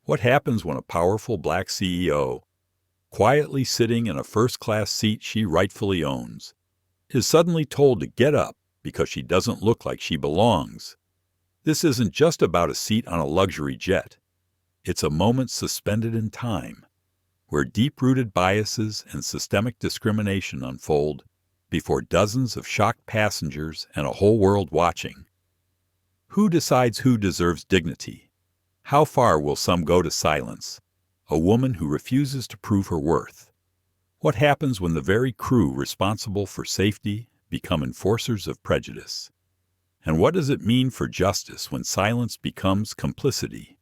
What happens when a powerful black CEO, quietly sitting in a first-class seat she rightfully owns, is suddenly told to get up because she doesn't look like she belongs? This isn't just about a seat on a luxury jet. It's a moment suspended in time, where deep-rooted biases and systemic discrimination unfold before dozens of shocked passengers and a whole world watching. Who decides who deserves dignity? How far will some go to silence a woman who refuses to prove her worth? What happens when the very crew responsible for safety become enforcers of prejudice? And what does it mean for justice when silence becomes complicity?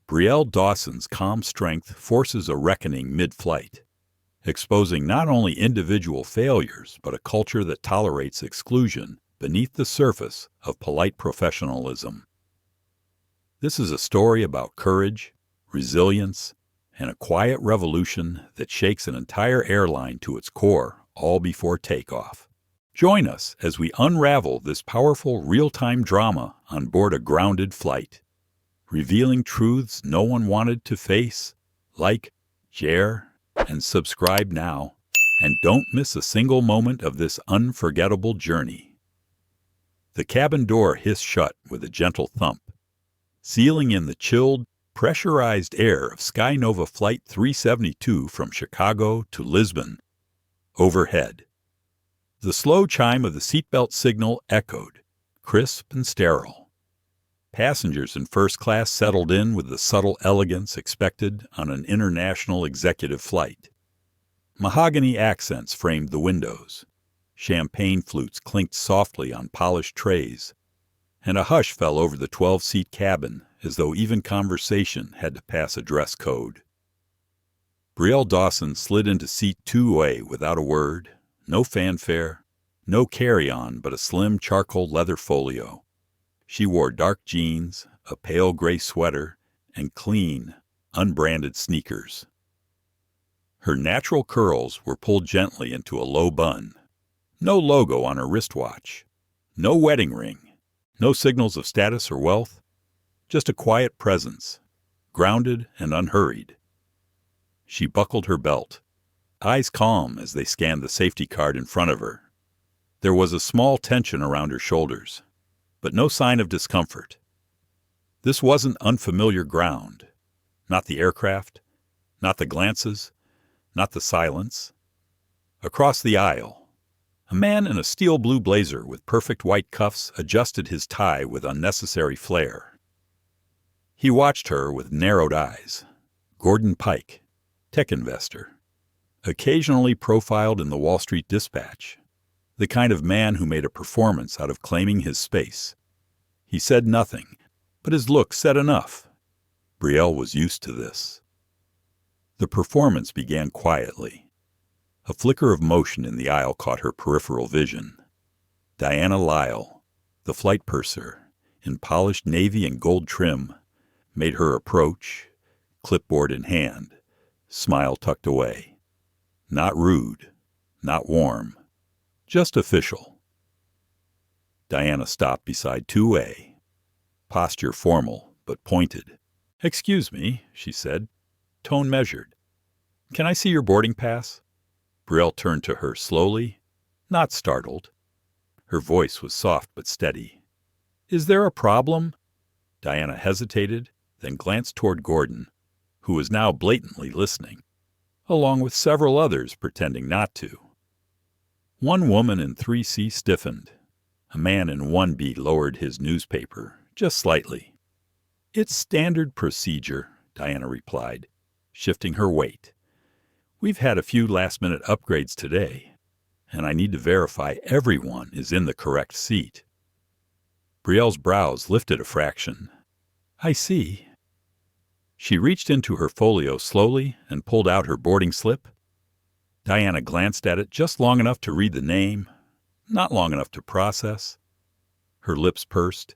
Brielle Dawson's calm strength forces a reckoning mid-flight, exposing not only individual failures but a culture that tolerates exclusion beneath the surface of polite professionalism. This is a story about courage, resilience, and a quiet revolution that shakes an entire airline to its core all before takeoff. Join us as we unravel this powerful real-time drama on board a grounded flight, revealing truths no one wanted to face. Like, share, and subscribe now, and don't miss a single moment of this unforgettable journey. The cabin door hissed shut with a gentle thump, sealing in the chilled, pressurized air of SkyNova Flight 372 from Chicago to Lisbon. Overhead, the slow chime of the seatbelt signal echoed, crisp and sterile. Passengers in first class settled in with the subtle elegance expected on an international executive flight. Mahogany accents framed the windows. Champagne flutes clinked softly on polished trays, and a hush fell over the 12-seat cabin as though even conversation had to pass a dress code. Brielle Dawson slid into seat 2A without a word, no fanfare, no carry-on but a slim charcoal leather folio. She wore dark jeans, a pale gray sweater, and clean, unbranded sneakers. Her natural curls were pulled gently into a low bun. No logo on her wristwatch. No wedding ring. No signals of status or wealth. Just a quiet presence, grounded and unhurried. She buckled her belt, eyes calm as they scanned the safety card in front of her. There was a small tension around her shoulders, but no sign of discomfort. This wasn't unfamiliar ground. Not the aircraft, not the glances, not the silence. Across the aisle, a man in a steel blue blazer with perfect white cuffs adjusted his tie with unnecessary flair. He watched her with narrowed eyes. Gordon Pike, tech investor, occasionally profiled in the Wall Street Dispatch, the kind of man who made a performance out of claiming his space. He said nothing, but his look said enough. Brielle was used to this. The performance began quietly. A flicker of motion in the aisle caught her peripheral vision. Diana Lyle, the flight purser, in polished navy and gold trim, made her approach, clipboard in hand, smile tucked away. Not rude, not warm, just official. Diana stopped beside 2A, posture formal but pointed. "Excuse me," she said, tone measured. "Can I see your boarding pass?" Brielle turned to her slowly, not startled. Her voice was soft but steady. "Is there a problem?" Diana hesitated, then glanced toward Gordon, who was now blatantly listening, along with several others pretending not to. One woman in 3C stiffened. A man in 1B lowered his newspaper, just slightly. "It's standard procedure," Diana replied, shifting her weight. "We've had a few last-minute upgrades today, and I need to verify everyone is in the correct seat." Brielle's brows lifted a fraction. "I see." She reached into her folio slowly and pulled out her boarding slip. Diana glanced at it just long enough to read the name, not long enough to process. Her lips pursed.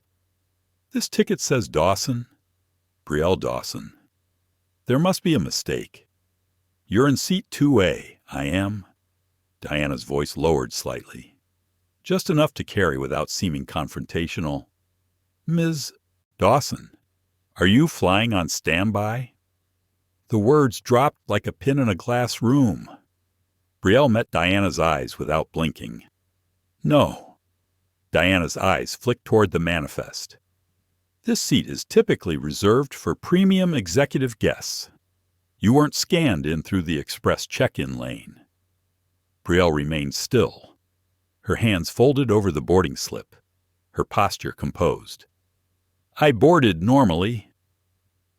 "This ticket says Dawson." "Brielle Dawson." "There must be a mistake." "You're in seat 2A. I am." Diana's voice lowered slightly, just enough to carry without seeming confrontational. "Ms. Dawson, are you flying on standby?" The words dropped like a pin in a glass room. Brielle met Diana's eyes without blinking. No. Diana's eyes flicked toward the manifest. This seat is typically reserved for premium executive guests. You weren't scanned in through the express check-in lane. Brielle remained still, her hands folded over the boarding slip, her posture composed. I boarded normally.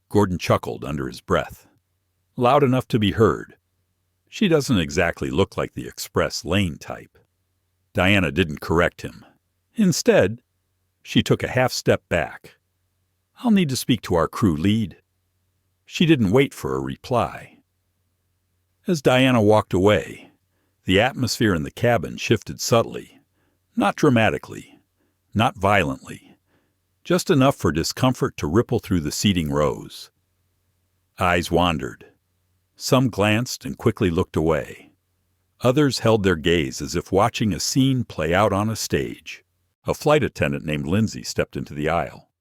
Gordon chuckled under his breath, loud enough to be heard. She doesn't exactly look like the express lane type. Diana didn't correct him. Instead, she took a half step back. I'll need to speak to our crew lead. She didn't wait for a reply. As Diana walked away, the atmosphere in the cabin shifted subtly, not dramatically, not violently, just enough for discomfort to ripple through the seating rows. Eyes wandered. Some glanced and quickly looked away. Others held their gaze as if watching a scene play out on a stage. A flight attendant named Lindsay stepped into the aisle,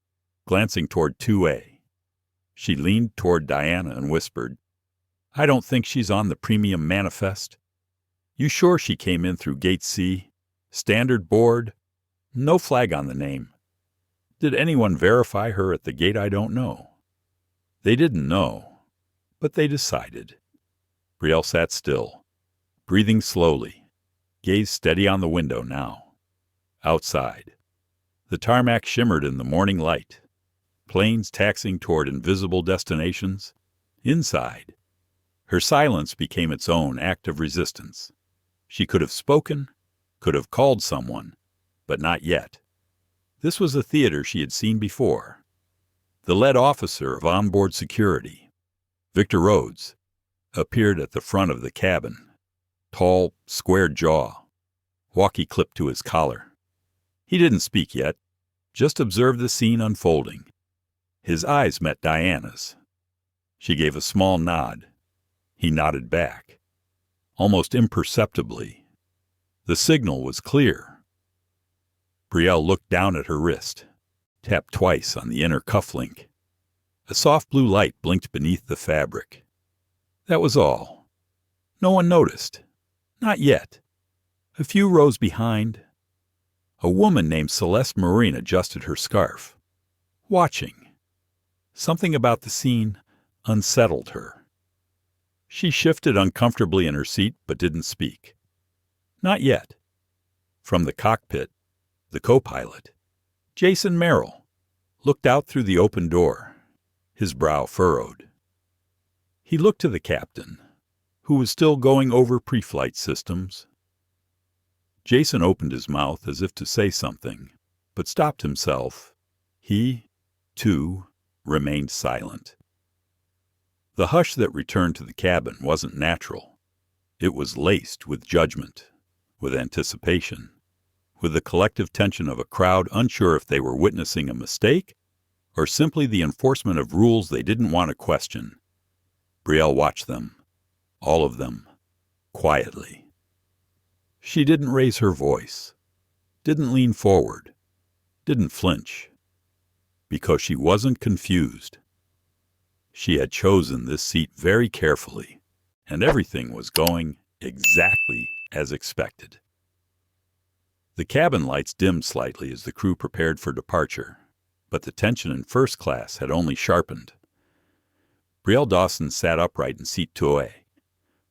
glancing toward 2A. She leaned toward Diana and whispered, I don't think she's on the premium manifest. You sure she came in through Gate C? Standard board? No flag on the name. Did anyone verify her at the gate? I don't know. They didn't know, but they decided. Brielle sat still, breathing slowly, gaze steady on the window now. Outside, the tarmac shimmered in the morning light, planes taxiing toward invisible destinations. Inside, her silence became its own act of resistance. She could have spoken, could have called someone, but not yet. This was a theater she had seen before. The lead officer of onboard security, Victor Rhodes, appeared at the front of the cabin, tall, square jaw, walkie clipped to his collar. He didn't speak yet, just observed the scene unfolding. His eyes met Diana's. She gave a small nod. He nodded back, almost imperceptibly. The signal was clear. Brielle looked down at her wrist, tapped twice on the inner cufflink. A soft blue light blinked beneath the fabric. That was all. No one noticed. Not yet. A few rows behind, a woman named Celeste Marine adjusted her scarf, watching. Something about the scene unsettled her. She shifted uncomfortably in her seat but didn't speak. Not yet. From the cockpit, the co-pilot, Jason Merrill, looked out through the open door, his brow furrowed. He looked to the captain, who was still going over pre-flight systems. Jason opened his mouth as if to say something, but stopped himself. He, too, remained silent. The hush that returned to the cabin wasn't natural. It was laced with judgment, with anticipation, with the collective tension of a crowd unsure if they were witnessing a mistake or simply the enforcement of rules they didn't want to question. Brielle watched them, all of them, quietly. She didn't raise her voice, didn't lean forward, didn't flinch, because she wasn't confused. She had chosen this seat very carefully, and everything was going exactly as expected. The cabin lights dimmed slightly as the crew prepared for departure, but the tension in first class had only sharpened. Brielle Dawson sat upright in seat 2A,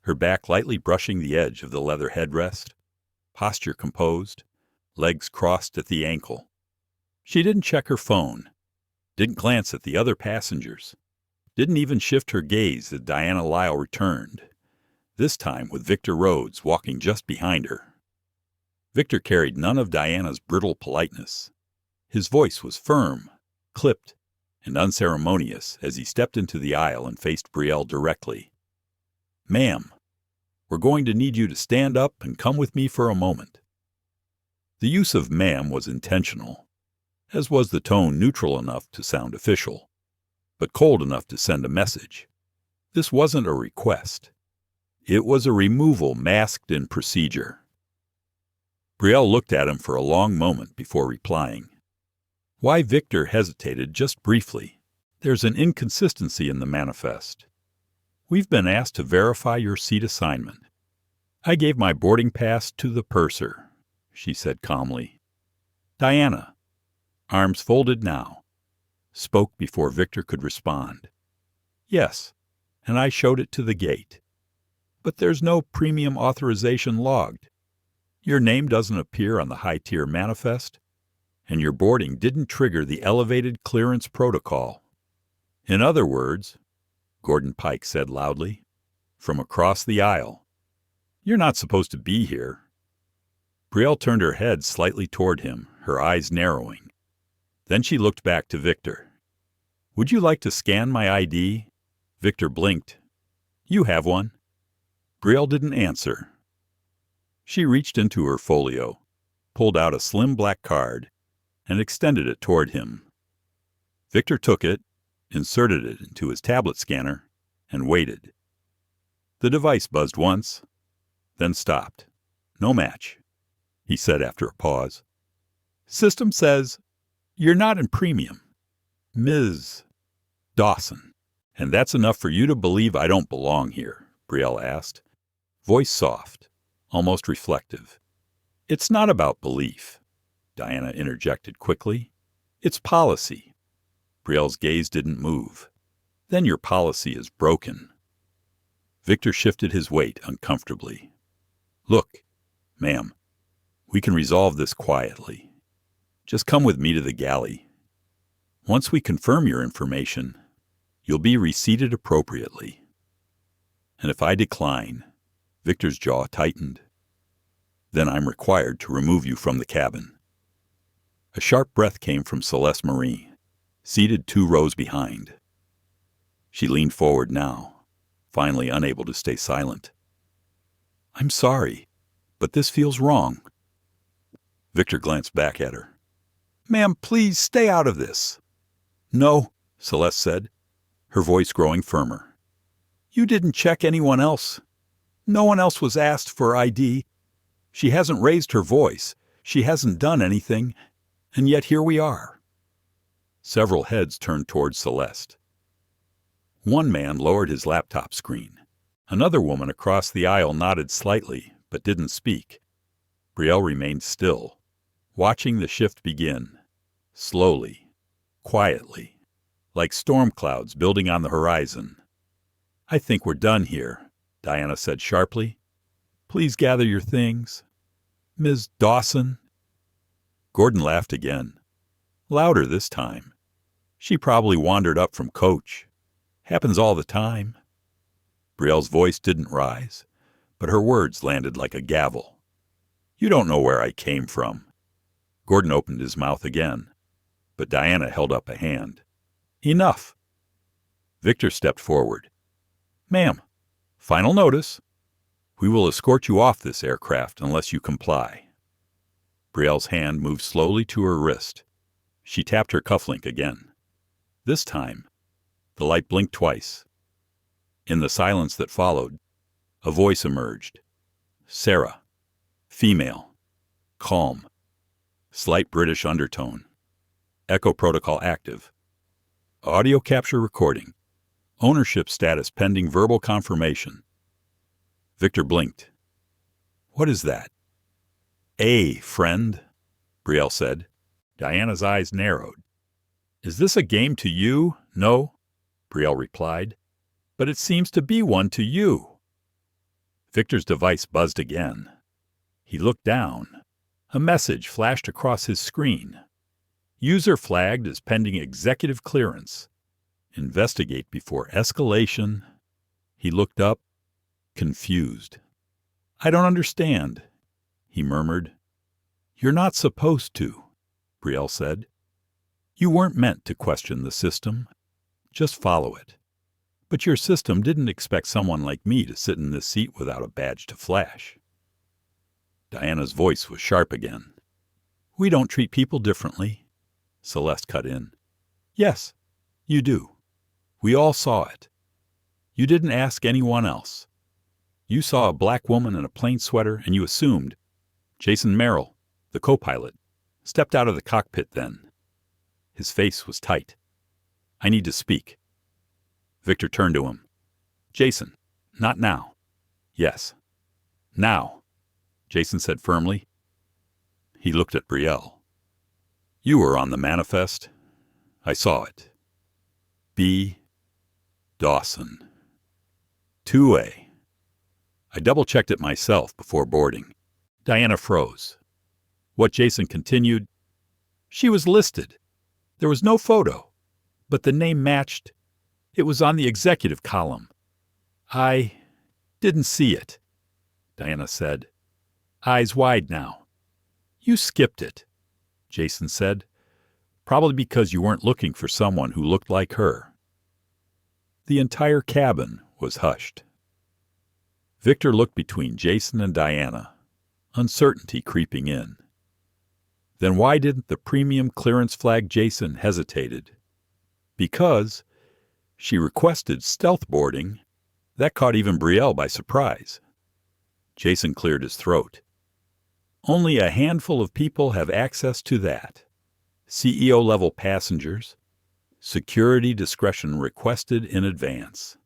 her back lightly brushing the edge of the leather headrest, posture composed, legs crossed at the ankle. She didn't check her phone, didn't glance at the other passengers, didn't even shift her gaze as Diana Lyle returned, this time with Victor Rhodes walking just behind her. Victor carried none of Diana's brittle politeness. His voice was firm, clipped, and unceremonious as he stepped into the aisle and faced Brielle directly. Ma'am, we're going to need you to stand up and come with me for a moment. The use of ma'am was intentional, as was the tone neutral enough to sound official, but cold enough to send a message. This wasn't a request. It was a removal masked in procedure. Brielle looked at him for a long moment before replying. Why Victor hesitated just briefly. There's an inconsistency in the manifest. We've been asked to verify your seat assignment. I gave my boarding pass to the purser, she said calmly. Diana, arms folded now, spoke before Victor could respond. Yes, and I showed it to the gate. But there's no premium authorization logged. Your name doesn't appear on the high-tier manifest, and your boarding didn't trigger the elevated clearance protocol. In other words, Gordon Pike said loudly, from across the aisle, you're not supposed to be here. Brielle turned her head slightly toward him, her eyes narrowing. Then she looked back to Victor. Would you like to scan my ID? Victor blinked. You have one. Brielle didn't answer. She reached into her folio, pulled out a slim black card, and extended it toward him. Victor took it, inserted it into his tablet scanner, and waited. The device buzzed once, then stopped. No match, he said after a pause. System says, you're not in premium. Ms. Dawson. And that's enough for you to believe I don't belong here, Brielle asked, voice soft, almost reflective. It's not about belief, Diana interjected quickly. It's policy. Brielle's gaze didn't move. Then your policy is broken. Victor shifted his weight uncomfortably. Look, ma'am, we can resolve this quietly. Just come with me to the galley. Once we confirm your information, you'll be reseated appropriately. And if I decline, Victor's jaw tightened, then I'm required to remove you from the cabin. A sharp breath came from Celeste Marie, seated 2 rows behind. She leaned forward now, finally unable to stay silent. I'm sorry, but this feels wrong. Victor glanced back at her. Ma'am, please stay out of this. No, Celeste said, her voice growing firmer. You didn't check anyone else. No one else was asked for ID. She hasn't raised her voice. She hasn't done anything. And yet here we are. Several heads turned toward Celeste. One man lowered his laptop screen. Another woman across the aisle nodded slightly, but didn't speak. Brielle remained still, watching the shift begin, slowly, quietly, like storm clouds building on the horizon. I think we're done here, Diana said sharply. Please gather your things. Ms. Dawson. Gordon laughed again, louder this time. She probably wandered up from coach. Happens all the time. Brielle's voice didn't rise, but her words landed like a gavel. You don't know where I came from. Gordon opened his mouth again, but Diana held up a hand. Enough. Victor stepped forward. Ma'am, final notice. We will escort you off this aircraft unless you comply. Brielle's hand moved slowly to her wrist. She tapped her cufflink again. This time, the light blinked twice. In the silence that followed, a voice emerged. Sarah. Female. Calm. Slight British undertone. Echo protocol active. Audio capture recording. Ownership status pending verbal confirmation. Victor blinked. What is that? Friend, Brielle said. Diana's eyes narrowed. Is this a game to you? No, Brielle replied. But it seems to be one to you. Victor's device buzzed again. He looked down. A message flashed across his screen. User flagged as pending executive clearance. Investigate before escalation. He looked up, confused. I don't understand, he murmured. You're not supposed to, Brielle said. You weren't meant to question the system. Just follow it. But your system didn't expect someone like me to sit in this seat without a badge to flash. Diana's voice was sharp again. We don't treat people differently, Celeste cut in. Yes, you do. We all saw it. You didn't ask anyone else. You saw a black woman in a plain sweater and you assumed. Jason Merrill, the co-pilot, stepped out of the cockpit then. His face was tight. I need to speak. Victor turned to him. Jason, not now. Yes. Now, Jason said firmly. He looked at Brielle. You were on the manifest. I saw it. B. Dawson. 2A. I double-checked it myself before boarding. Diana froze. What Jason continued, she was listed. There was no photo, but the name matched. It was on the executive column. I didn't see it, Diana said. Eyes wide now. You skipped it, Jason said. Probably because you weren't looking for someone who looked like her. The entire cabin was hushed. Victor looked between Jason and Diana, uncertainty creeping in. Then why didn't the premium clearance flag Jason hesitated? Because she requested stealth boarding. That caught even Brielle by surprise. Jason cleared his throat. Only a handful of people have access to that. CEO-level passengers. Security discretion requested in advance.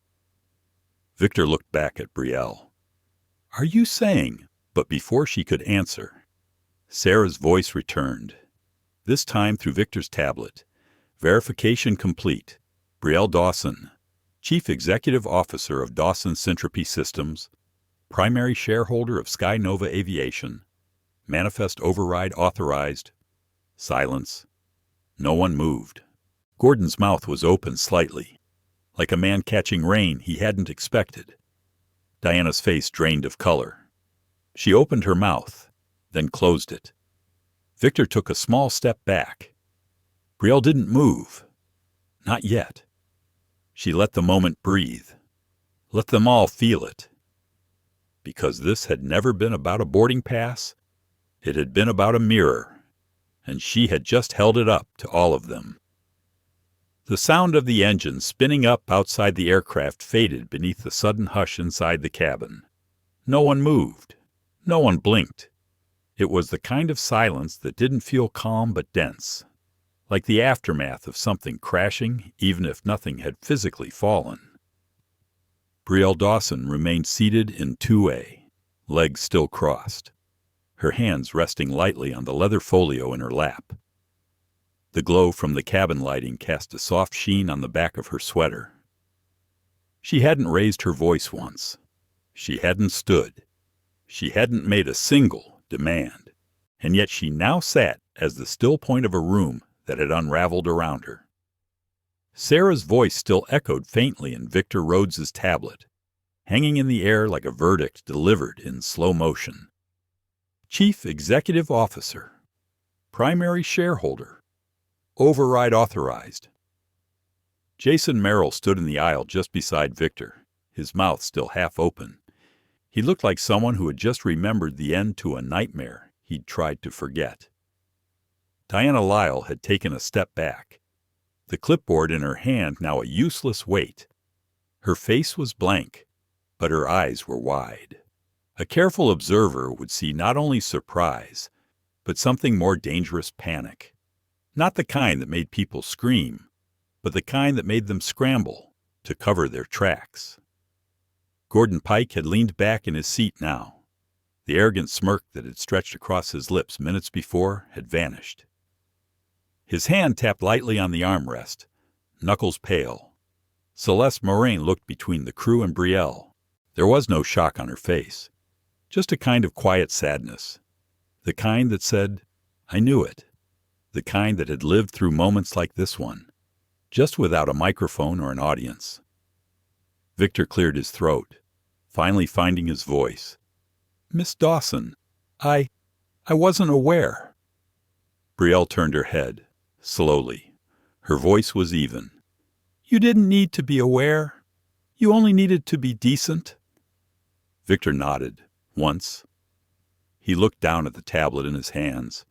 Victor looked back at Brielle. Are you saying? But before she could answer, Sarah's voice returned, this time through Victor's tablet. Verification complete. Brielle Dawson, Chief Executive Officer of Dawson Syntropy Systems, primary shareholder of SkyNova Aviation, manifest override authorized. Silence. No one moved. Gordon's mouth was open slightly, like a man catching rain he hadn't expected. Diana's face drained of color. She opened her mouth, then closed it. Victor took a small step back. Brielle didn't move. Not yet. She let the moment breathe. Let them all feel it. Because this had never been about a boarding pass. It had been about a mirror, and she had just held it up to all of them. The sound of the engine spinning up outside the aircraft faded beneath the sudden hush inside the cabin. No one moved. No one blinked. It was the kind of silence that didn't feel calm but dense, like the aftermath of something crashing even if nothing had physically fallen. Brielle Dawson remained seated in 2A, legs still crossed, her hands resting lightly on the leather folio in her lap. The glow from the cabin lighting cast a soft sheen on the back of her sweater. She hadn't raised her voice once. She hadn't stood. She hadn't made a single demand, and yet she now sat as the still point of a room that had unraveled around her. Sarah's voice still echoed faintly in Victor Rhodes's tablet, hanging in the air like a verdict delivered in slow motion. Chief Executive Officer, primary shareholder, override authorized. Jason Merrill stood in the aisle just beside Victor, his mouth still half open. He looked like someone who had just remembered the end to a nightmare he'd tried to forget. Diana Lyle had taken a step back, the clipboard in her hand now a useless weight. Her face was blank, but her eyes were wide. A careful observer would see not only surprise, but something more dangerous, panic. Not the kind that made people scream, but the kind that made them scramble to cover their tracks. Gordon Pike had leaned back in his seat now. The arrogant smirk that had stretched across his lips minutes before had vanished. His hand tapped lightly on the armrest, knuckles pale. Celeste Moraine looked between the crew and Brielle. There was no shock on her face, just a kind of quiet sadness. The kind that said, I knew it. The kind that had lived through moments like this one, just without a microphone or an audience. Victor cleared his throat, finally finding his voice. Miss Dawson, I wasn't aware. Brielle turned her head, slowly. Her voice was even. You didn't need to be aware. You only needed to be decent. Victor nodded, once. He looked down at the tablet in his hands,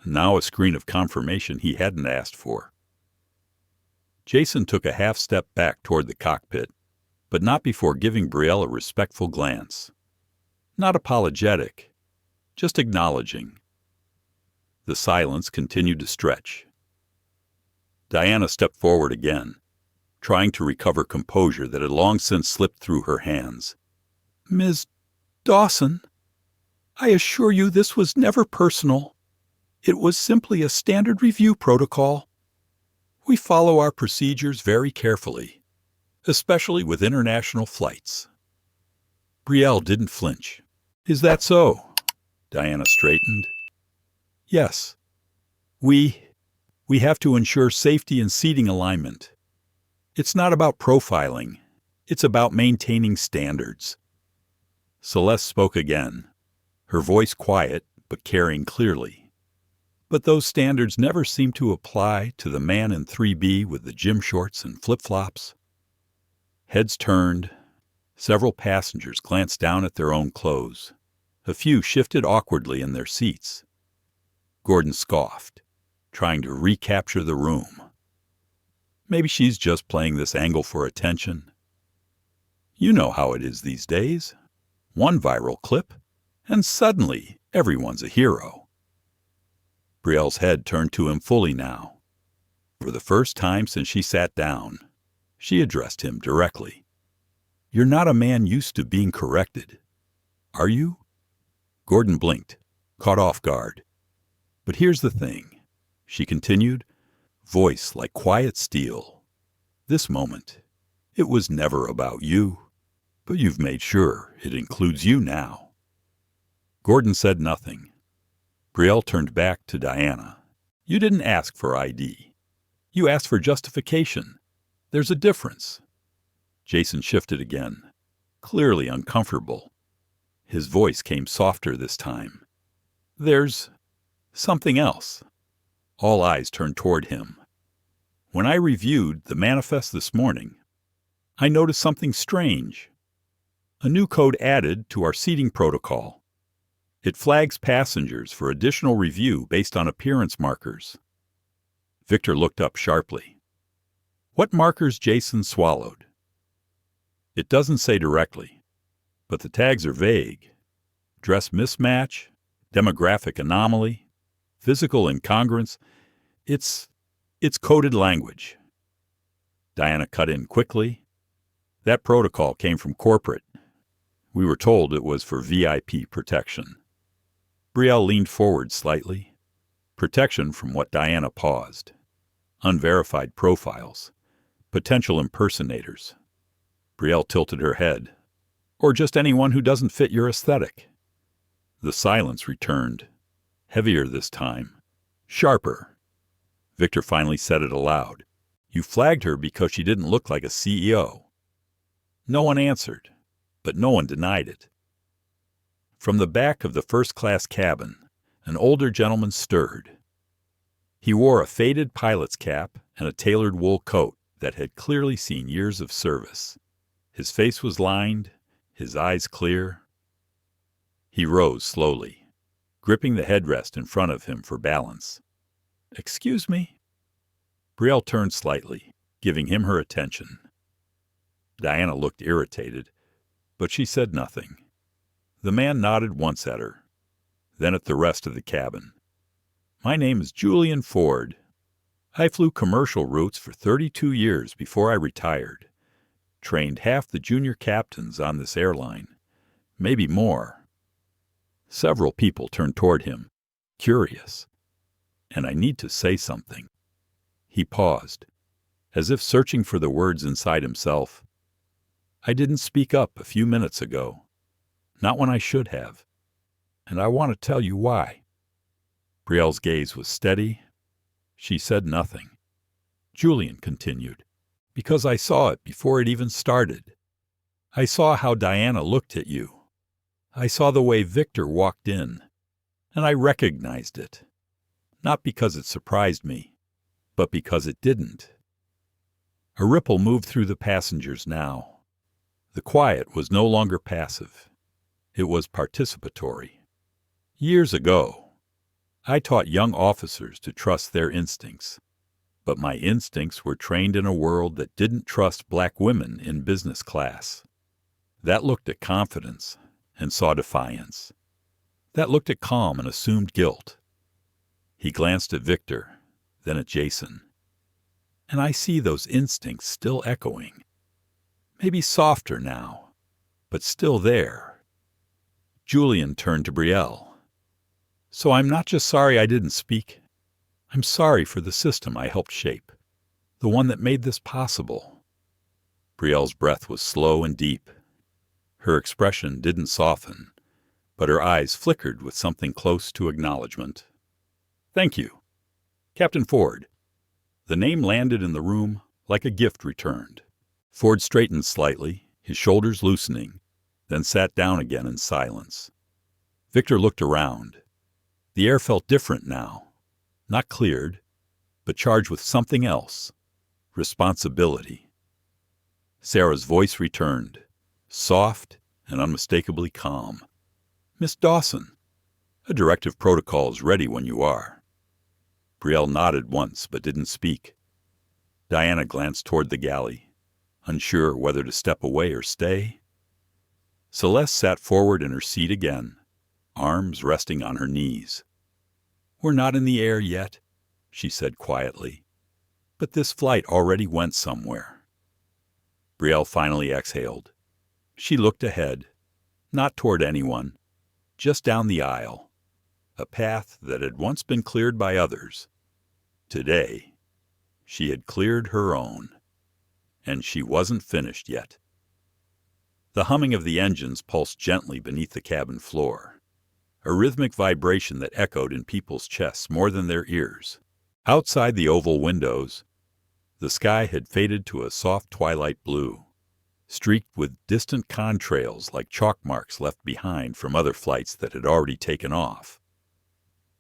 now a screen of confirmation he hadn't asked for. Jason took a half step back toward the cockpit, but not before giving Brielle a respectful glance. Not apologetic, just acknowledging. The silence continued to stretch. Diana stepped forward again, trying to recover composure that had long since slipped through her hands. Ms. Dawson, I assure you this was never personal. It was simply a standard review protocol. We follow our procedures very carefully, especially with international flights. Brielle didn't flinch. Is that so? Diana straightened. Yes. We have to ensure safety and seating alignment. It's not about profiling. It's about maintaining standards. Celeste spoke again, her voice quiet but carrying clearly. But those standards never seem to apply to the man in 3B with the gym shorts and flip-flops. Heads turned. Several passengers glanced down at their own clothes. A few shifted awkwardly in their seats. Gordon scoffed, trying to recapture the room. Maybe she's just playing this angle for attention. You know how it is these days. One viral clip, and suddenly everyone's a hero. Brielle's head turned to him fully now. For the first time since she sat down, she addressed him directly. You're not a man used to being corrected, are you? Gordon blinked, caught off guard. But here's the thing, she continued, voice like quiet steel. This moment, it was never about you, but you've made sure it includes you now. Gordon said nothing. Brielle turned back to Diana. You didn't ask for ID. You asked for justification. There's a difference. Jason shifted again, clearly uncomfortable. His voice came softer this time. There's something else. All eyes turned toward him. When I reviewed the manifest this morning, I noticed something strange. A new code added to our seating protocol. It flags passengers for additional review based on appearance markers. Victor looked up sharply. What markers Jason swallowed? It doesn't say directly, but the tags are vague. Dress mismatch, demographic anomaly, physical incongruence. It's coded language. Diana cut in quickly. That protocol came from corporate. We were told it was for VIP protection. Brielle leaned forward slightly. Protection from what Diana paused. Unverified profiles. Potential impersonators. Brielle tilted her head. Or just anyone who doesn't fit your aesthetic. The silence returned. Heavier this time. Sharper. Victor finally said it aloud. You flagged her because she didn't look like a CEO. No one answered, but no one denied it. From the back of the first-class cabin, an older gentleman stirred. He wore a faded pilot's cap and a tailored wool coat that had clearly seen years of service. His face was lined, his eyes clear. He rose slowly, gripping the headrest in front of him for balance. Excuse me? Brielle turned slightly, giving him her attention. Diana looked irritated, but she said nothing. The man nodded once at her, then at the rest of the cabin. My name is Julian Ford. I flew commercial routes for 32 years before I retired. Trained half the junior captains on this airline, maybe more. Several people turned toward him, curious. And I need to say something. He paused, as if searching for the words inside himself. I didn't speak up a few minutes ago. Not when I should have. And I want to tell you why. Brielle's gaze was steady. She said nothing. Julian continued. Because I saw it before it even started. I saw how Diana looked at you. I saw the way Victor walked in. And I recognized it. Not because it surprised me, but because it didn't. A ripple moved through the passengers now. The quiet was no longer passive. It was participatory. Years ago, I taught young officers to trust their instincts, but my instincts were trained in a world that didn't trust black women in business class. That looked at confidence and saw defiance. That looked at calm and assumed guilt. He glanced at Victor, then at Jason. and I see those instincts still echoing. Maybe softer now, but still there. Julian turned to Brielle. So I'm not just sorry I didn't speak. I'm sorry for the system I helped shape, the one that made this possible. Brielle's breath was slow and deep. Her expression didn't soften, but her eyes flickered with something close to acknowledgement. Thank you. Captain Ford. The name landed in the room like a gift returned. Ford straightened slightly, his shoulders loosening, then sat down again in silence. Victor looked around. The air felt different now, not cleared, but charged with something else, responsibility. Sarah's voice returned, soft and unmistakably calm. Miss Dawson, a directive protocol is ready when you are. Brielle nodded once but didn't speak. Diana glanced toward the galley, unsure whether to step away or stay. Celeste sat forward in her seat again, arms resting on her knees. We're not in the air yet, she said quietly, but this flight already went somewhere. Brielle finally exhaled. She looked ahead, not toward anyone, just down the aisle, a path that had once been cleared by others. Today, she had cleared her own, and she wasn't finished yet. The humming of the engines pulsed gently beneath the cabin floor, a rhythmic vibration that echoed in people's chests more than their ears. Outside the oval windows, the sky had faded to a soft twilight blue, streaked with distant contrails like chalk marks left behind from other flights that had already taken off.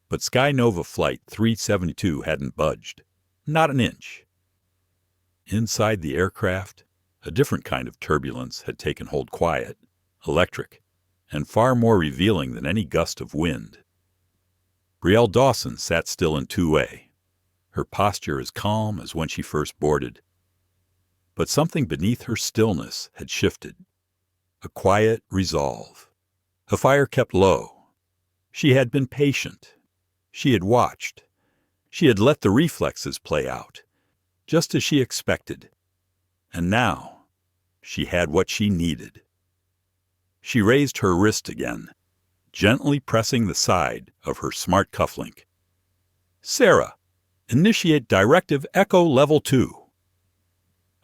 But SkyNova Flight 372 hadn't budged, not an inch. Inside the aircraft, a different kind of turbulence had taken hold, quiet, electric, and far more revealing than any gust of wind. Brielle Dawson sat still in 2A, her posture as calm as when she first boarded. But something beneath her stillness had shifted, a quiet resolve. The fire kept low. She had been patient. She had watched. She had let the reflexes play out, just as she expected. And now, she had what she needed. She raised her wrist again, gently pressing the side of her smart cufflink. Sarah, initiate Directive Echo Level 2.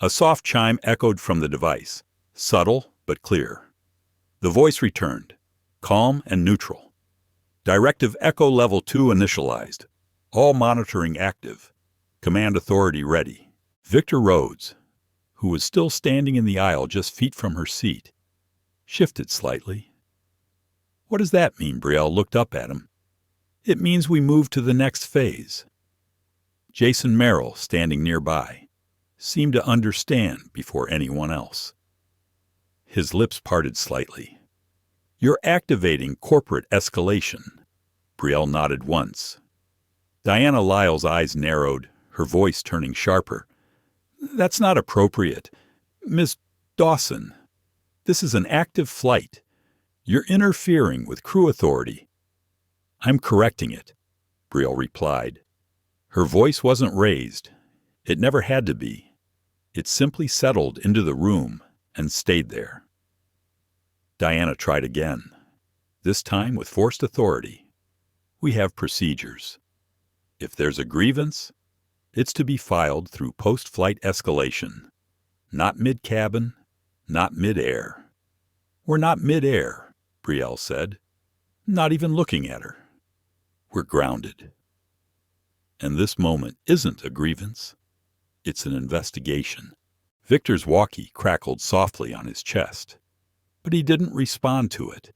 A soft chime echoed from the device, subtle but clear. The voice returned, calm and neutral. Directive Echo Level 2 initialized. All monitoring active. Command authority ready. Victor Rhodes, who was still standing in the aisle just feet from her seat, shifted slightly. What does that mean? Brielle looked up at him. It means we move to the next phase. Jason Merrill, standing nearby, seemed to understand before anyone else. His lips parted slightly. You're activating corporate escalation. Brielle nodded once. Diana Lyle's eyes narrowed, her voice turning sharper. That's not appropriate. Miss Dawson, this is an active flight. You're interfering with crew authority. I'm correcting it, Brielle replied. Her voice wasn't raised. It never had to be. It simply settled into the room and stayed there. Diana tried again, this time with forced authority. We have procedures. If there's a grievance, it's to be filed through post-flight escalation, not mid-cabin, not mid-air. We're not mid-air, Brielle said, not even looking at her. We're grounded. And this moment isn't a grievance. It's an investigation. Victor's walkie crackled softly on his chest, but he didn't respond to it.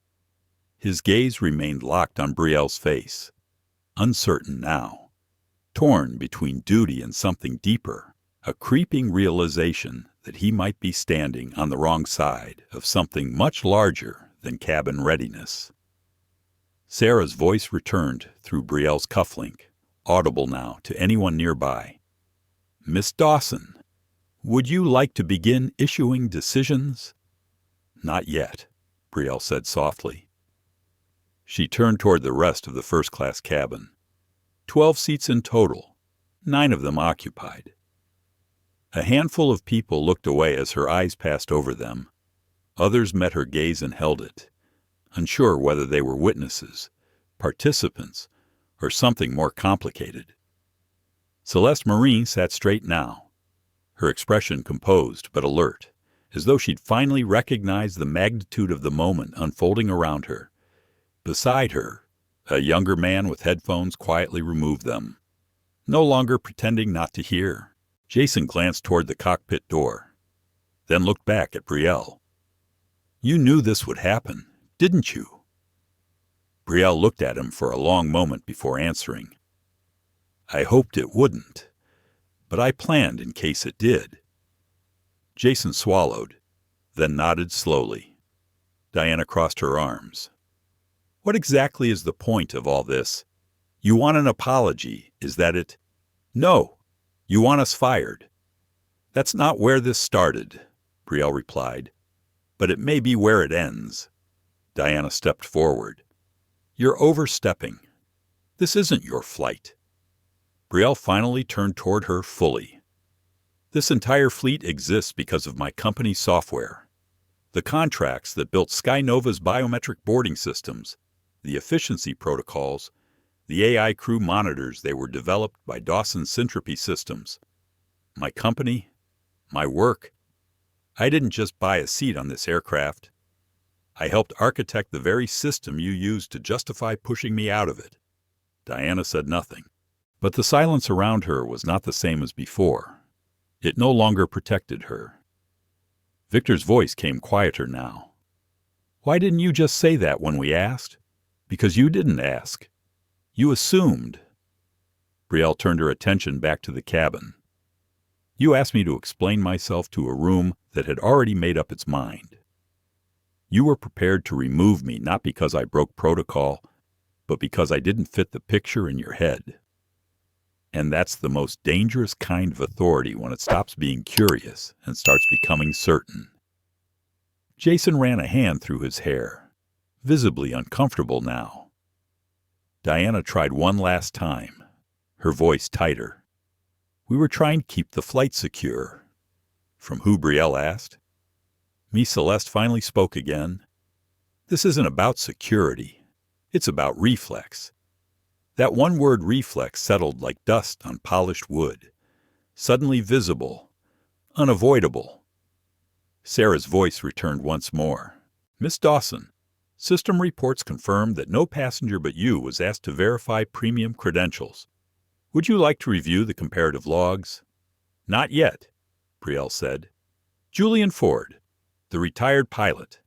His gaze remained locked on Brielle's face, uncertain now, torn between duty and something deeper, a creeping realization that he might be standing on the wrong side of something much larger than cabin readiness. Sarah's voice returned through Brielle's cufflink, audible now to anyone nearby. Miss Dawson, would you like to begin issuing decisions? Not yet, Brielle said softly. She turned toward the rest of the first-class cabin. 12 seats in total, 9 of them occupied. A handful of people looked away as her eyes passed over them. Others met her gaze and held it, unsure whether they were witnesses, participants, or something more complicated. Celeste Marine sat straight now, her expression composed but alert, as though she'd finally recognized the magnitude of the moment unfolding around her. Beside her, a younger man with headphones quietly removed them, no longer pretending not to hear. Jason glanced toward the cockpit door, then looked back at Brielle. "You knew this would happen, didn't you?" Brielle looked at him for a long moment before answering. "I hoped it wouldn't, but I planned in case it did." Jason swallowed, then nodded slowly. Diana crossed her arms. "What exactly is the point of all this? You want an apology, is that it?" "No, you want us fired." "That's not where this started," Brielle replied, "but it may be where it ends." Diana stepped forward. "You're overstepping. This isn't your flight." Brielle finally turned toward her fully. "This entire fleet exists because of my company's software. The contracts that built SkyNova's biometric boarding systems, the efficiency protocols, the AI crew monitors, they were developed by Dawson's Syntropy Systems. My company, my work. I didn't just buy a seat on this aircraft. I helped architect the very system you used to justify pushing me out of it." Diana said nothing, but the silence around her was not the same as before. It no longer protected her. Victor's voice came quieter now. "Why didn't you just say that when we asked?" "Because you didn't ask. You assumed." Brielle turned her attention back to the cabin. "You asked me to explain myself to a room that had already made up its mind. You were prepared to remove me not because I broke protocol, but because I didn't fit the picture in your head. And that's the most dangerous kind of authority when it stops being curious and starts becoming certain." Jason ran a hand through his hair, visibly uncomfortable now. Diana tried one last time, her voice tighter. "We were trying to keep the flight secure." "From who?" Brielle asked. Miss Celeste finally spoke again. "This isn't about security. It's about reflex." That one word reflex settled like dust on polished wood, suddenly visible, unavoidable. Sarah's voice returned once more. "Miss Dawson, system reports confirmed that no passenger but you was asked to verify premium credentials. Would you like to review the comparative logs?" "Not yet," Brielle said. Julian Ford, the retired pilot,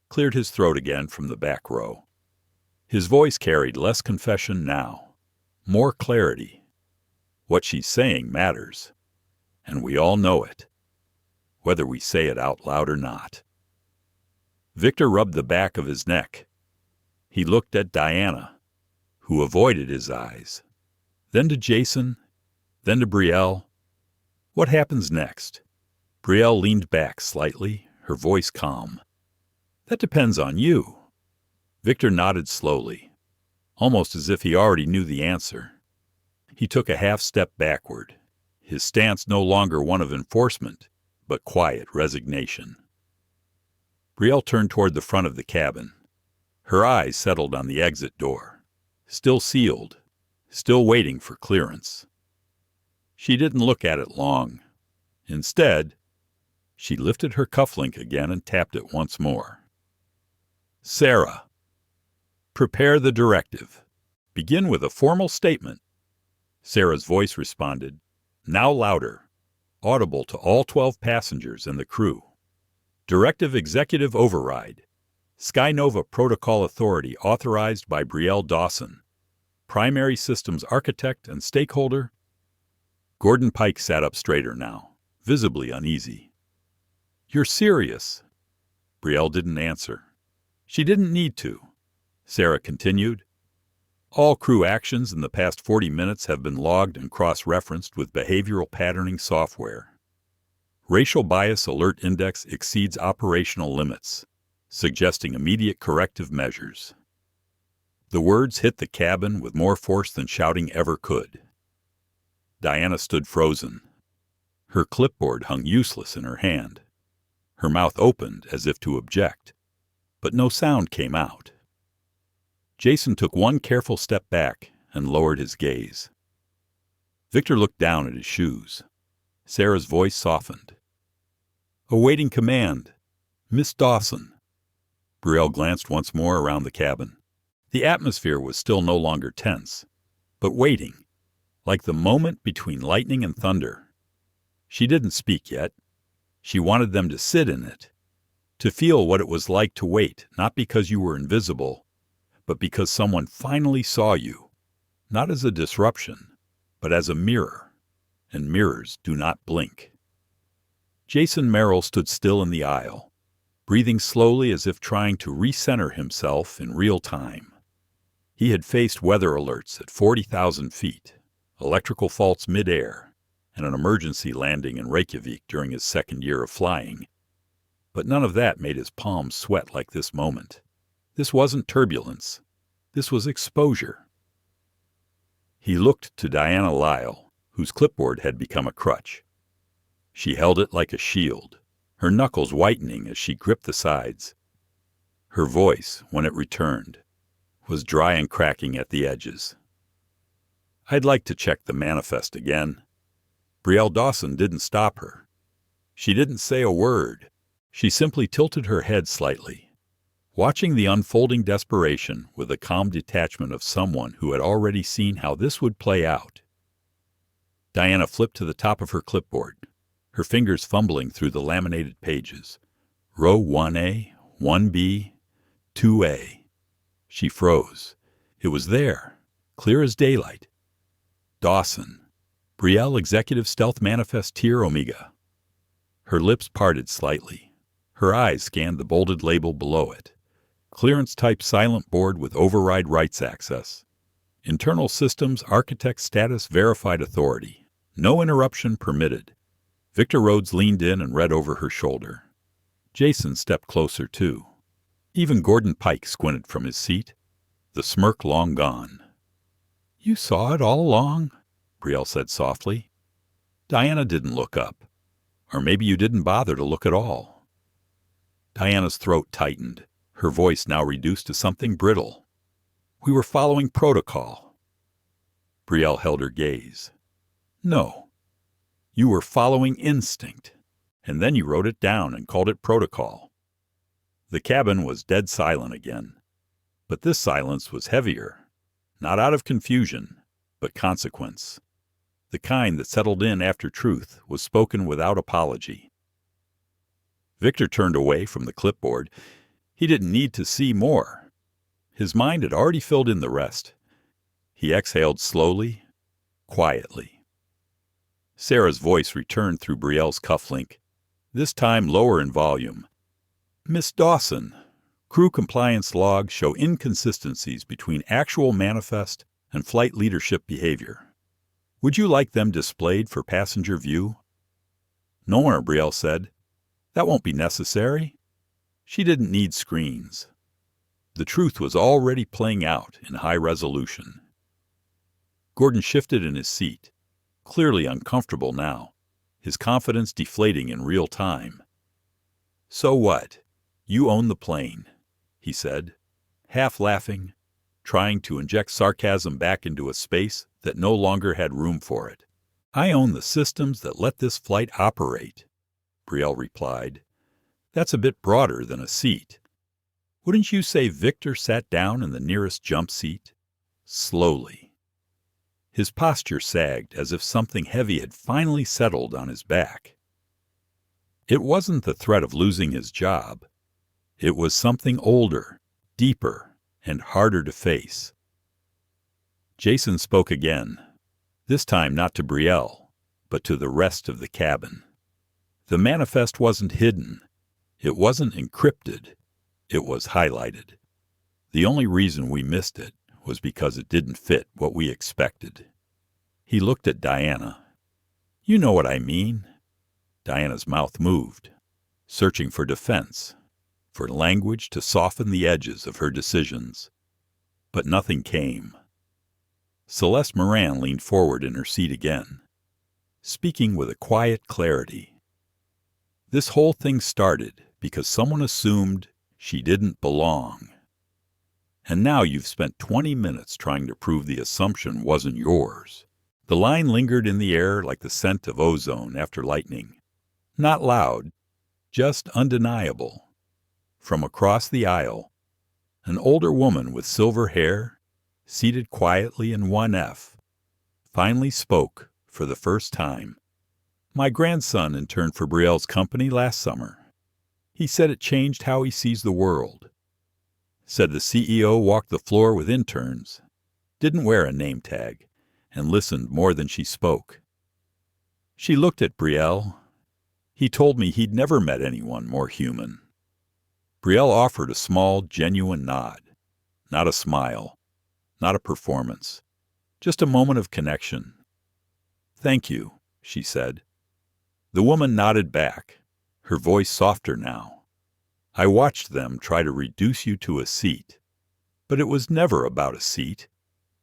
cleared his throat again from the back row. His voice carried less confession now, more clarity. "What she's saying matters, and we all know it, whether we say it out loud or not." Victor rubbed the back of his neck. He looked at Diana, who avoided his eyes, then to Jason, then to Brielle. "What happens next?" Brielle leaned back slightly, her voice calm. "That depends on you." Victor nodded slowly, almost as if he already knew the answer. He took a half-step backward, his stance no longer one of enforcement, but quiet resignation. Brielle turned toward the front of the cabin. Her eyes settled on the exit door, still sealed, still waiting for clearance. She didn't look at it long. Instead, she lifted her cufflink again and tapped it once more. "Sarah, prepare the directive. Begin with a formal statement." Sarah's voice responded, now louder, audible to all 12 passengers and the crew. "Directive Executive Override. SkyNova Protocol Authority authorized by Brielle Dawson, Primary Systems Architect and Stakeholder." Gordon Pike sat up straighter now, visibly uneasy. "You're serious?" Brielle didn't answer. She didn't need to. Sarah continued. "All crew actions in the past 40 minutes have been logged and cross-referenced with behavioral patterning software. Racial bias alert index exceeds operational limits, suggesting immediate corrective measures." The words hit the cabin with more force than shouting ever could. Diana stood frozen. Her clipboard hung useless in her hand. Her mouth opened as if to object, but no sound came out. Jason took one careful step back and lowered his gaze. Victor looked down at his shoes. Sarah's voice softened. "Awaiting command. Miss Dawson." Brielle glanced once more around the cabin. The atmosphere was still no longer tense, but waiting, like the moment between lightning and thunder. She didn't speak yet. She wanted them to sit in it, to feel what it was like to wait, not because you were invisible, but because someone finally saw you, not as a disruption, but as a mirror, and mirrors do not blink. Jason Merrill stood still in the aisle, breathing slowly as if trying to recenter himself in real time. He had faced weather alerts at 40,000 feet, electrical faults mid-air, and an emergency landing in Reykjavik during his second year of flying. But none of that made his palms sweat like this moment. This wasn't turbulence. This was exposure. He looked to Diana Lyle, whose clipboard had become a crutch. She held it like a shield, her knuckles whitening as she gripped the sides. Her voice, when it returned, was dry and cracking at the edges. "I'd like to check the manifest again." Brielle Dawson didn't stop her. She didn't say a word. She simply tilted her head slightly, watching the unfolding desperation with the calm detachment of someone who had already seen how this would play out. Diana flipped to the top of her clipboard, her fingers fumbling through the laminated pages. Row 1A, 1B, 2A. She froze. It was there, clear as daylight. Dawson. Brielle Executive Stealth Manifest Tier Omega. Her lips parted slightly. Her eyes scanned the bolded label below it. Clearance type silent board with override rights access. Internal systems architect status verified authority. No interruption permitted. Victor Rhodes leaned in and read over her shoulder. Jason stepped closer too. Even Gordon Pike squinted from his seat, the smirk long gone. "You saw it all along?" Brielle said softly. Diana didn't look up. Or maybe you didn't bother to look at all. Diana's throat tightened, her voice now reduced to something brittle. "We were following protocol." Brielle held her gaze. "No. You were following instinct, and then you wrote it down and called it protocol." The cabin was dead silent again. But this silence was heavier, not out of confusion, but consequence. The kind that settled in after truth was spoken without apology. Victor turned away from the clipboard. He didn't need to see more. His mind had already filled in the rest. He exhaled slowly, quietly. Sarah's voice returned through Brielle's cufflink, this time lower in volume. "Miss Dawson, crew compliance logs show inconsistencies between actual manifest and flight leadership behavior. Would you like them displayed for passenger view?" "No, Brielle said. That won't be necessary." She didn't need screens. The truth was already playing out in high resolution. Gordon shifted in his seat, clearly uncomfortable now, his confidence deflating in real time. "So what? You own the plane," he said, half laughing, trying to inject sarcasm back into a space that no longer had room for it. "I own the systems that let this flight operate," Brielle replied. "That's a bit broader than a seat. Wouldn't you say Victor sat down in the nearest jump seat? Slowly." His posture sagged as if something heavy had finally settled on his back. It wasn't the threat of losing his job. It was something older, deeper, and harder to face. Jason spoke again, this time not to Brielle, but to the rest of the cabin. The manifest wasn't hidden. It wasn't encrypted. It was highlighted. The only reason we missed it was because it didn't fit what we expected. He looked at Diana. "You know what I mean." Diana's mouth moved, searching for defense, for language to soften the edges of her decisions. But nothing came. Celeste Moran leaned forward in her seat again. speaking with a quiet clarity. This whole thing started because someone assumed she didn't belong. And now you've spent 20 minutes trying to prove the assumption wasn't yours. The line lingered in the air like the scent of ozone after lightning. Not loud, just undeniable. From across the aisle, an older woman with silver hair, seated quietly in 1F, finally spoke for the first time. My grandson interned for Brielle's company last summer. He said it changed how he sees the world. Said the CEO walked the floor with interns, didn't wear a name tag, and listened more than she spoke. She looked at Brielle. He told me he'd never met anyone more human. Brielle offered a small, genuine nod. Not a smile, not a performance, just a moment of connection. "Thank you," she said. The woman nodded back, her voice softer now. "I watched them try to reduce you to a seat. But it was never about a seat.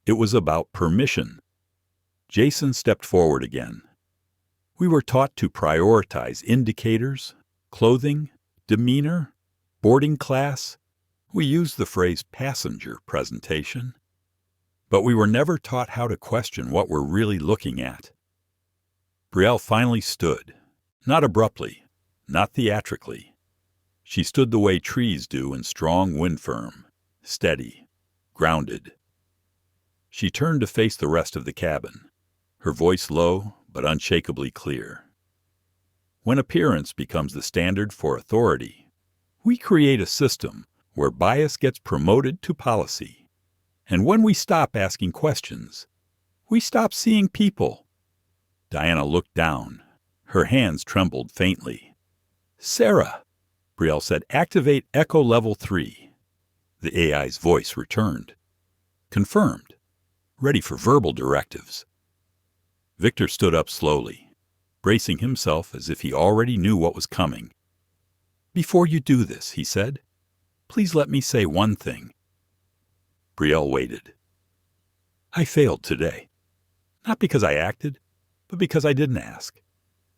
It was about permission." Jason stepped forward again. "We were taught to prioritize indicators, clothing, demeanor, boarding class. We used the phrase passenger presentation. But we were never taught how to question what we're really looking at." Brielle finally stood, not abruptly, not theatrically. She stood the way trees do in strong wind firm, steady, grounded. She turned to face the rest of the cabin, her voice low but unshakably clear. "When appearance becomes the standard for authority, we create a system where bias gets promoted to policy. And when we stop asking questions, we stop seeing people." Diana looked down. Her hands trembled faintly. "Sarah," Brielle said, "activate Echo Level 3. The AI's voice returned. "Confirmed. Ready for verbal directives." Victor stood up slowly, bracing himself as if he already knew what was coming. "Before you do this," he said, "please let me say one thing." Brielle waited. "I failed today. Not because I acted, but because I didn't ask.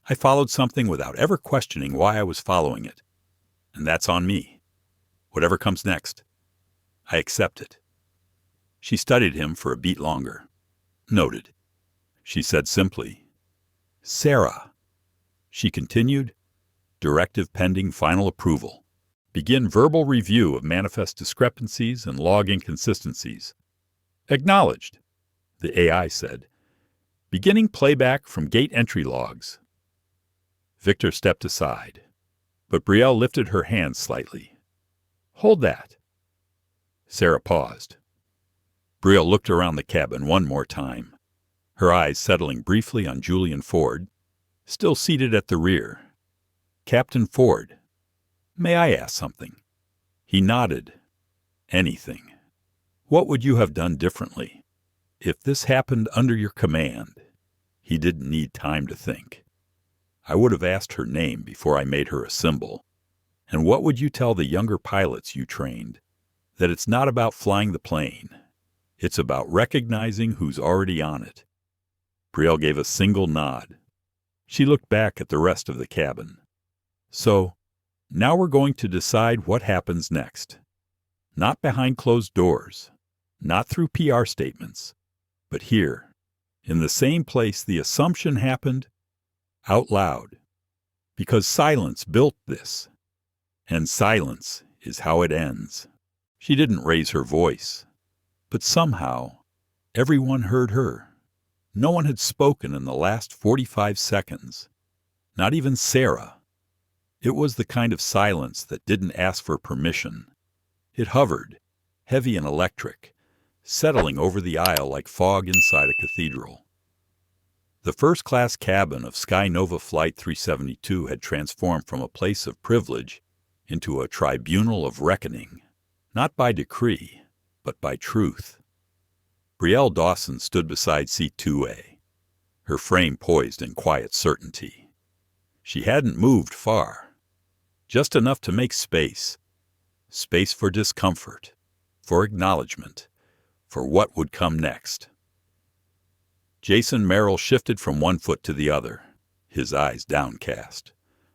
I followed something without ever questioning why I was following it. And that's on me. Whatever comes next, I accept it." She studied him for a beat longer. "Noted." She said simply. "Sarah." She continued, "Directive pending final approval. Begin verbal review of manifest discrepancies and log inconsistencies." "Acknowledged," the AI said. "Beginning playback from gate entry logs." Victor stepped aside, but Brielle lifted her hand slightly. "Hold that." Sarah paused. Brielle looked around the cabin one more time, her eyes settling briefly on Julian Ford, still seated at the rear. "Captain Ford, may I ask something?" He nodded. "Anything. What would you have done differently? If this happened under your command." He didn't need time to think. "I would have asked her name before I made her a symbol. And what would you tell the younger pilots you trained? That it's not about flying the plane. It's about recognizing who's already on it." Brielle gave a single nod. She looked back at the rest of the cabin. "So, now we're going to decide what happens next. Not behind closed doors, not through PR statements, but here, in the same place the assumption happened, out loud. Because silence built this, and silence is how it ends." She didn't raise her voice, but somehow everyone heard her. No one had spoken in the last 45 seconds, not even Sarah. It was the kind of silence that didn't ask for permission. It hovered, heavy and electric, settling over the aisle like fog inside a cathedral. The first-class cabin of SkyNova Flight 372 had transformed from a place of privilege into a tribunal of reckoning, not by decree, but by truth. Brielle Dawson stood beside seat 2A, her frame poised in quiet certainty. She hadn't moved far, just enough to make space for discomfort, for acknowledgement, for what would come next. Jason Merrill shifted from one foot to the other, his eyes downcast,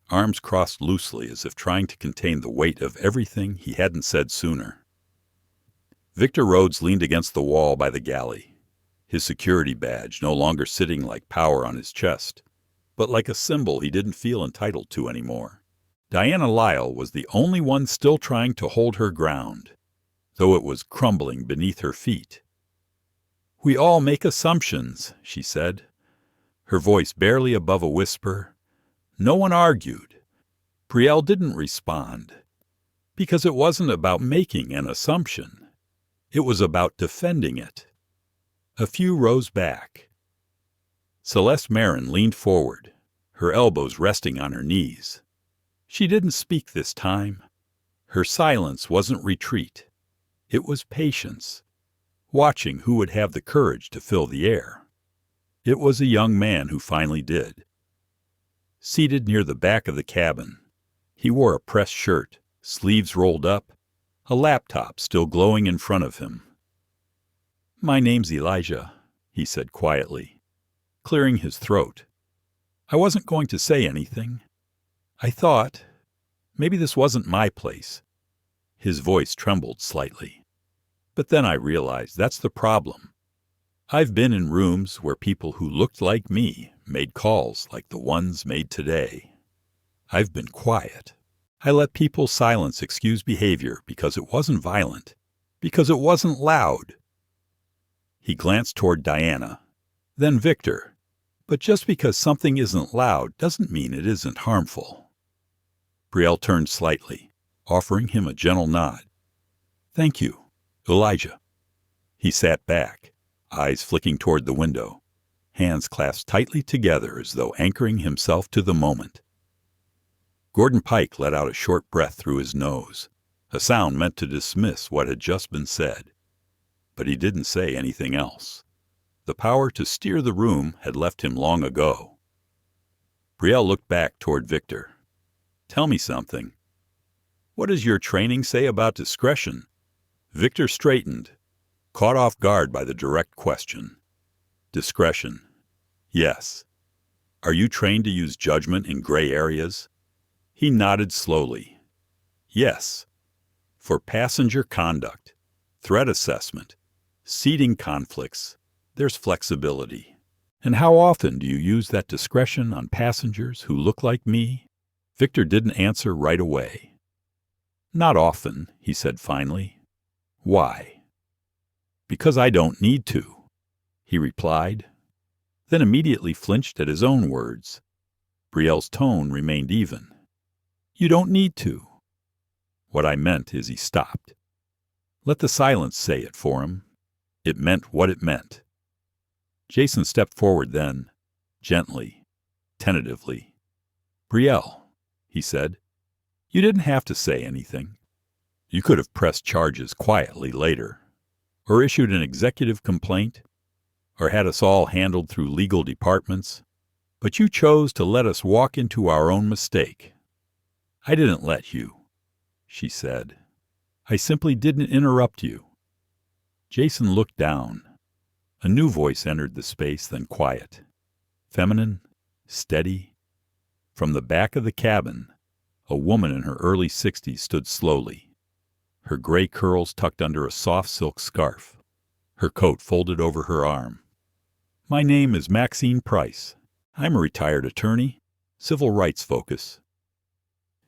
arms crossed loosely as if trying to contain the weight of everything he hadn't said sooner. Victor Rhodes leaned against the wall by the galley, his security badge no longer sitting like power on his chest, but like a symbol he didn't feel entitled to anymore. Diana Lyle was the only one still trying to hold her ground, though it was crumbling beneath her feet. "We all make assumptions," she said, her voice barely above a whisper. No one argued. Brielle didn't respond, because it wasn't about making an assumption. It was about defending it. A few rows back, Celeste Marin leaned forward, her elbows resting on her knees. She didn't speak this time. Her silence wasn't retreat. It was patience, watching who would have the courage to fill the air. It was a young man who finally did. Seated near the back of the cabin, he wore a pressed shirt, sleeves rolled up, a laptop still glowing in front of him. "My name's Elijah," he said quietly, clearing his throat. "I wasn't going to say anything. I thought maybe this wasn't my place." His voice trembled slightly. "But then I realized that's the problem. I've been in rooms where people who looked like me made calls like the ones made today. I've been quiet. I let people's silence excuse behavior because it wasn't violent, because it wasn't loud." He glanced toward Diana, then Victor. "But just because something isn't loud doesn't mean it isn't harmful." Brielle turned slightly, offering him a gentle nod. "Thank you, Elijah." He sat back, eyes flicking toward the window, hands clasped tightly together as though anchoring himself to the moment. Gordon Pike let out a short breath through his nose, a sound meant to dismiss what had just been said. But he didn't say anything else. The power to steer the room had left him long ago. Brielle looked back toward Victor. "Tell me something. What does your training say about discretion?" Victor straightened, caught off guard by the direct question. "Discretion. Yes. Are you trained to use judgment in gray areas?" He nodded slowly. "Yes. For passenger conduct, threat assessment, seating conflicts, there's flexibility. And how often do you use that discretion on passengers who look like me?" Victor didn't answer right away. "Not often," he said finally. "Why?" "Because I don't need to," he replied, then immediately flinched at his own words. Brielle's tone remained even. "You don't need to." What I meant is he stopped. Let the silence say it for him. It meant what it meant. Jason stepped forward then, gently, tentatively. "Brielle," he said, "you didn't have to say anything. You could have pressed charges quietly later, or issued an executive complaint, or had us all handled through legal departments, but you chose to let us walk into our own mistake." "I didn't let you," she said. "I simply didn't interrupt you." Jason looked down. A new voice entered the space, then quiet. Feminine, steady. From the back of the cabin, a woman in her early 60s stood slowly, her gray curls tucked under a soft silk scarf, her coat folded over her arm. "My name is Maxine Price. I'm a retired attorney, civil rights focus."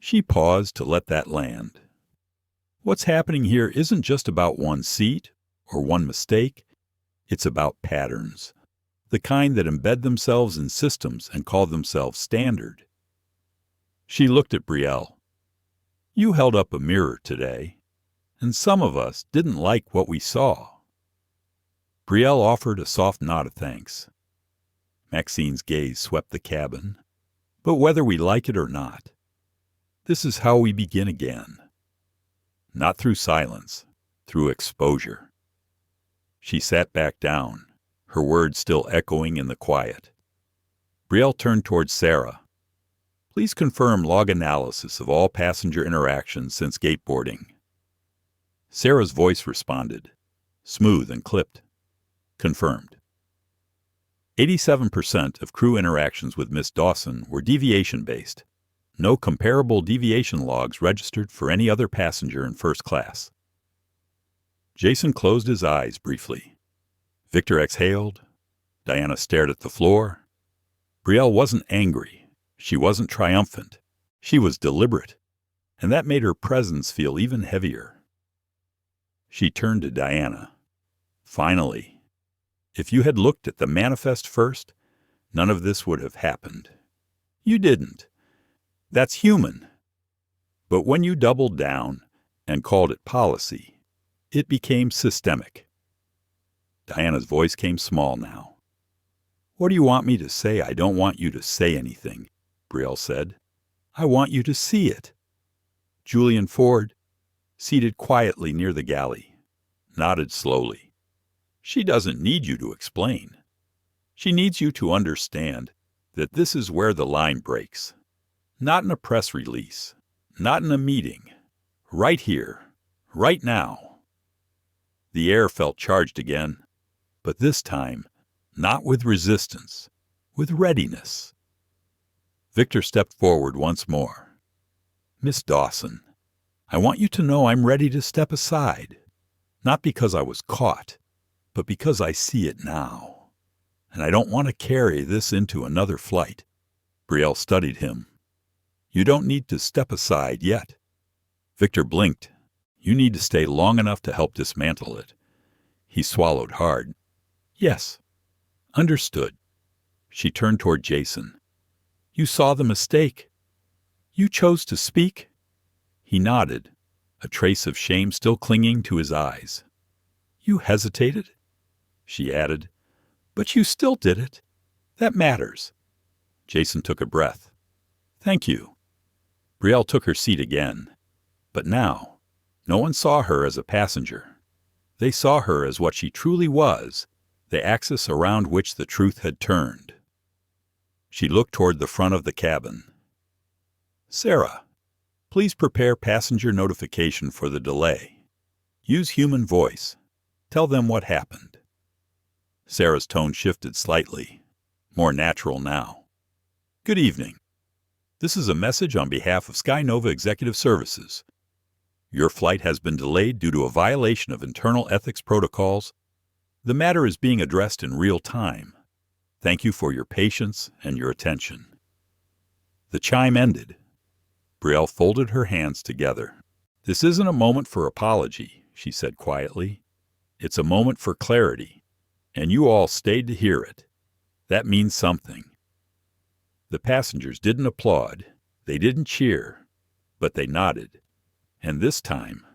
She paused to let that land. "What's happening here isn't just about one seat or one mistake. It's about patterns, the kind that embed themselves in systems and call themselves standard." She looked at Brielle. "You held up a mirror today, and some of us didn't like what we saw." Brielle offered a soft nod of thanks. Maxine's gaze swept the cabin. "But whether we like it or not, this is how we begin again. Not through silence, through exposure." She sat back down, her words still echoing in the quiet. Brielle turned toward Sarah. "Please confirm log analysis of all passenger interactions since gateboarding." Sarah's voice responded, smooth and clipped. "Confirmed." 87% of crew interactions with Miss Dawson were deviation-based. No comparable deviation logs registered for any other passenger in first class. Jason closed his eyes briefly. Victor exhaled. Diana stared at the floor. Brielle wasn't angry. She wasn't triumphant. She was deliberate, and that made her presence feel even heavier. She turned to Diana. Finally, if you had looked at the manifest first, none of this would have happened. You didn't. That's human. But when you doubled down and called it policy, it became systemic. Diana's voice came small now. What do you want me to say? I don't want you to say anything, Brielle said. I want you to see it. Julian Ford, seated quietly near the galley, nodded slowly. She doesn't need you to explain. She needs you to understand that this is where the line breaks. Not in a press release, not in a meeting. Right here, right now. The air felt charged again, but this time, not with resistance, with readiness. Victor stepped forward once more. Miss Dawson, I want you to know I'm ready to step aside, not because I was caught, but because I see it now. And I don't want to carry this into another flight. Brielle studied him. You don't need to step aside yet. Victor blinked. You need to stay long enough to help dismantle it. He swallowed hard. Yes. Understood. She turned toward Jason. You saw the mistake. You chose to speak. He nodded, a trace of shame still clinging to his eyes. You hesitated, she added, but you still did it. That matters. Jason took a breath. Thank you. Brielle took her seat again. But now, no one saw her as a passenger. They saw her as what she truly was, the axis around which the truth had turned. She looked toward the front of the cabin. Sarah, please prepare passenger notification for the delay. Use human voice. Tell them what happened. Sarah's tone shifted slightly, more natural now. Good evening. This is a message on behalf of SkyNova Executive Services. Your flight has been delayed due to a violation of internal ethics protocols. The matter is being addressed in real time. Thank you for your patience and your attention. The chime ended. Brielle folded her hands together. This isn't a moment for apology, she said quietly. It's a moment for clarity, and you all stayed to hear it. That means something. The passengers didn't applaud, they didn't cheer, but they nodded. And this time,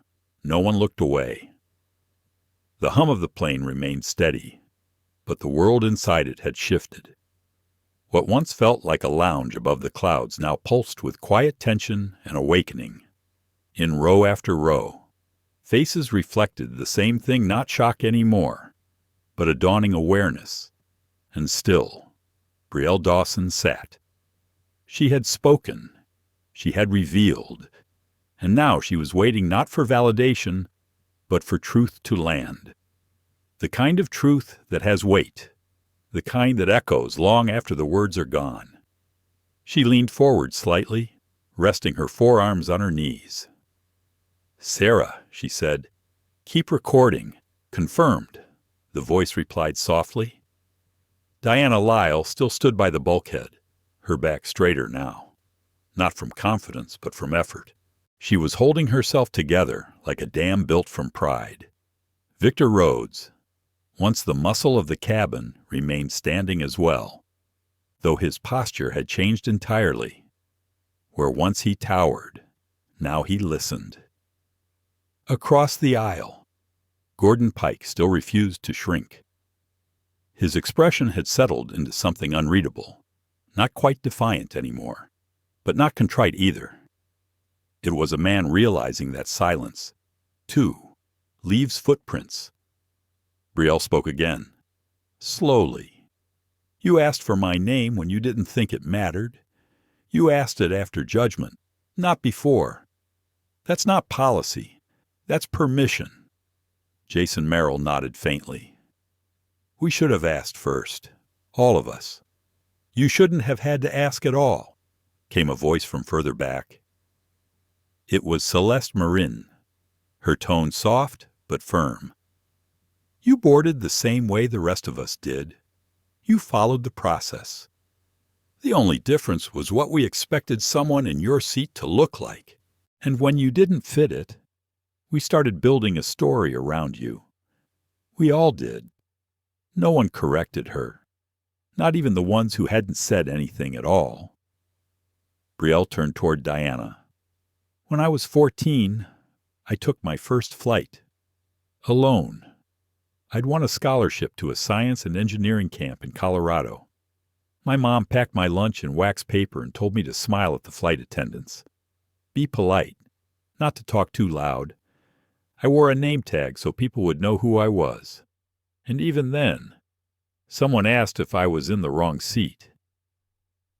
no one looked away. The hum of the plane remained steady, but the world inside it had shifted. What once felt like a lounge above the clouds now pulsed with quiet tension and awakening. In row after row, faces reflected the same thing, not shock anymore, but a dawning awareness. And still, Brielle Dawson sat. She had spoken. She had revealed. And now she was waiting not for validation, but for truth to land. The kind of truth that has weight, the kind that echoes long after the words are gone. She leaned forward slightly, resting her forearms on her knees. Sarah, she said, keep recording. Confirmed, the voice replied softly. Diana Lyle still stood by the bulkhead, her back straighter now. Not from confidence, but from effort. She was holding herself together like a dam built from pride. Victor Rhodes, once the muscle of the cabin, remained standing as well, though his posture had changed entirely. Where once he towered, now he listened. Across the aisle, Gordon Pike still refused to shrink. His expression had settled into something unreadable, not quite defiant anymore, but not contrite either. It was a man realizing that silence, too, leaves footprints. Brielle spoke again, slowly. You asked for my name when you didn't think it mattered. You asked it after judgment, not before. That's not policy. That's permission. Jason Merrill nodded faintly. We should have asked first. All of us. You shouldn't have had to ask at all, came a voice from further back. It was Celeste Marin, her tone soft but firm. You boarded the same way the rest of us did. You followed the process. The only difference was what we expected someone in your seat to look like. And when you didn't fit it, we started building a story around you. We all did. No one corrected her. Not even the ones who hadn't said anything at all. Brielle turned toward Diana. When I was 14, I took my first flight. Alone. I'd won a scholarship to a science and engineering camp in Colorado. My mom packed my lunch in wax paper and told me to smile at the flight attendants. Be polite, not to talk too loud. I wore a name tag so people would know who I was. And even then, someone asked if I was in the wrong seat.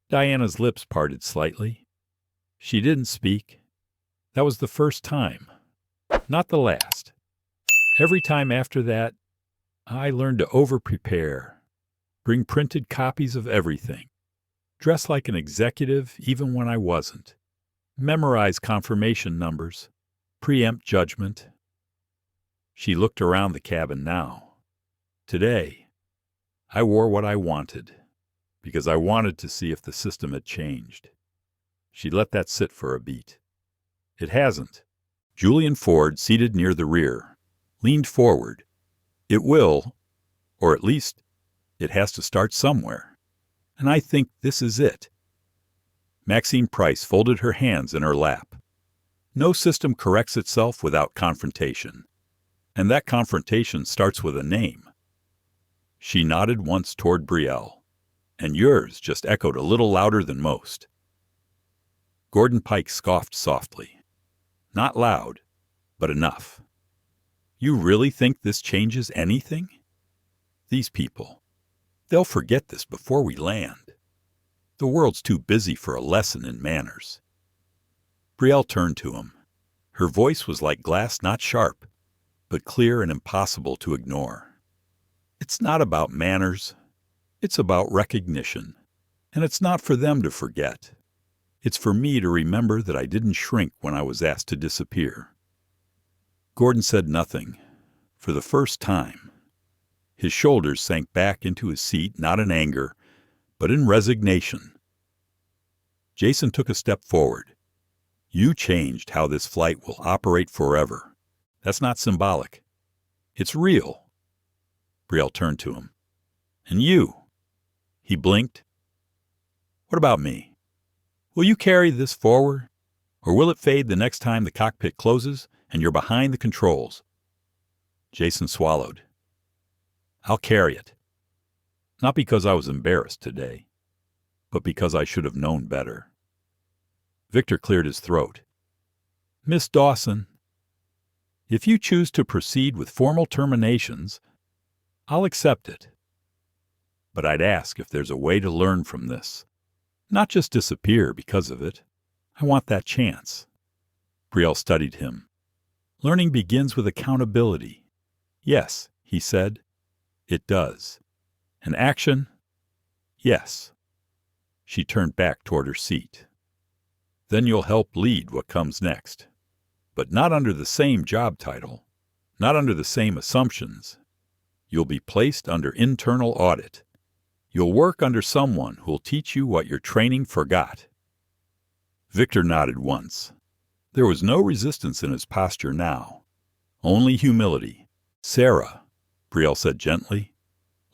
Diana's lips parted slightly. She didn't speak. That was the first time, not the last. Every time after that, I learned to over-prepare, bring printed copies of everything, dress like an executive even when I wasn't, memorize confirmation numbers, preempt judgment. She looked around the cabin now. Today, I wore what I wanted, because I wanted to see if the system had changed. She let that sit for a beat. It hasn't. Julian Ford, seated near the rear, leaned forward. It will, or at least, it has to start somewhere. And I think this is it. Maxine Price folded her hands in her lap. No system corrects itself without confrontation. And that confrontation starts with a name. She nodded once toward Brielle, and yours just echoed a little louder than most. Gordon Pike scoffed softly. Not loud, but enough. You really think this changes anything? These people, they'll forget this before we land. The world's too busy for a lesson in manners. Brielle turned to him. Her voice was like glass, not sharp, but clear and impossible to ignore. It's not about manners. It's about recognition. And it's not for them to forget. It's for me to remember that I didn't shrink when I was asked to disappear. Gordon said nothing, for the first time. His shoulders sank back into his seat, not in anger, but in resignation. Jason took a step forward. You changed how this flight will operate forever. That's not symbolic. It's real. Brielle turned to him. And you? He blinked. What about me? Will you carry this forward? Or will it fade the next time the cockpit closes and you're behind the controls? Jason swallowed. I'll carry it. Not because I was embarrassed today, but because I should have known better. Victor cleared his throat. Miss Dawson, if you choose to proceed with formal terminations, I'll accept it. But I'd ask if there's a way to learn from this. Not just disappear because of it. I want that chance. Brielle studied him. Learning begins with accountability. Yes, he said. It does. And action? Yes. She turned back toward her seat. Then you'll help lead what comes next. But not under the same job title. Not under the same assumptions. You'll be placed under internal audit. You'll work under someone who'll teach you what your training forgot. Victor nodded once. There was no resistance in his posture now. Only humility. Sarah, Brielle said gently.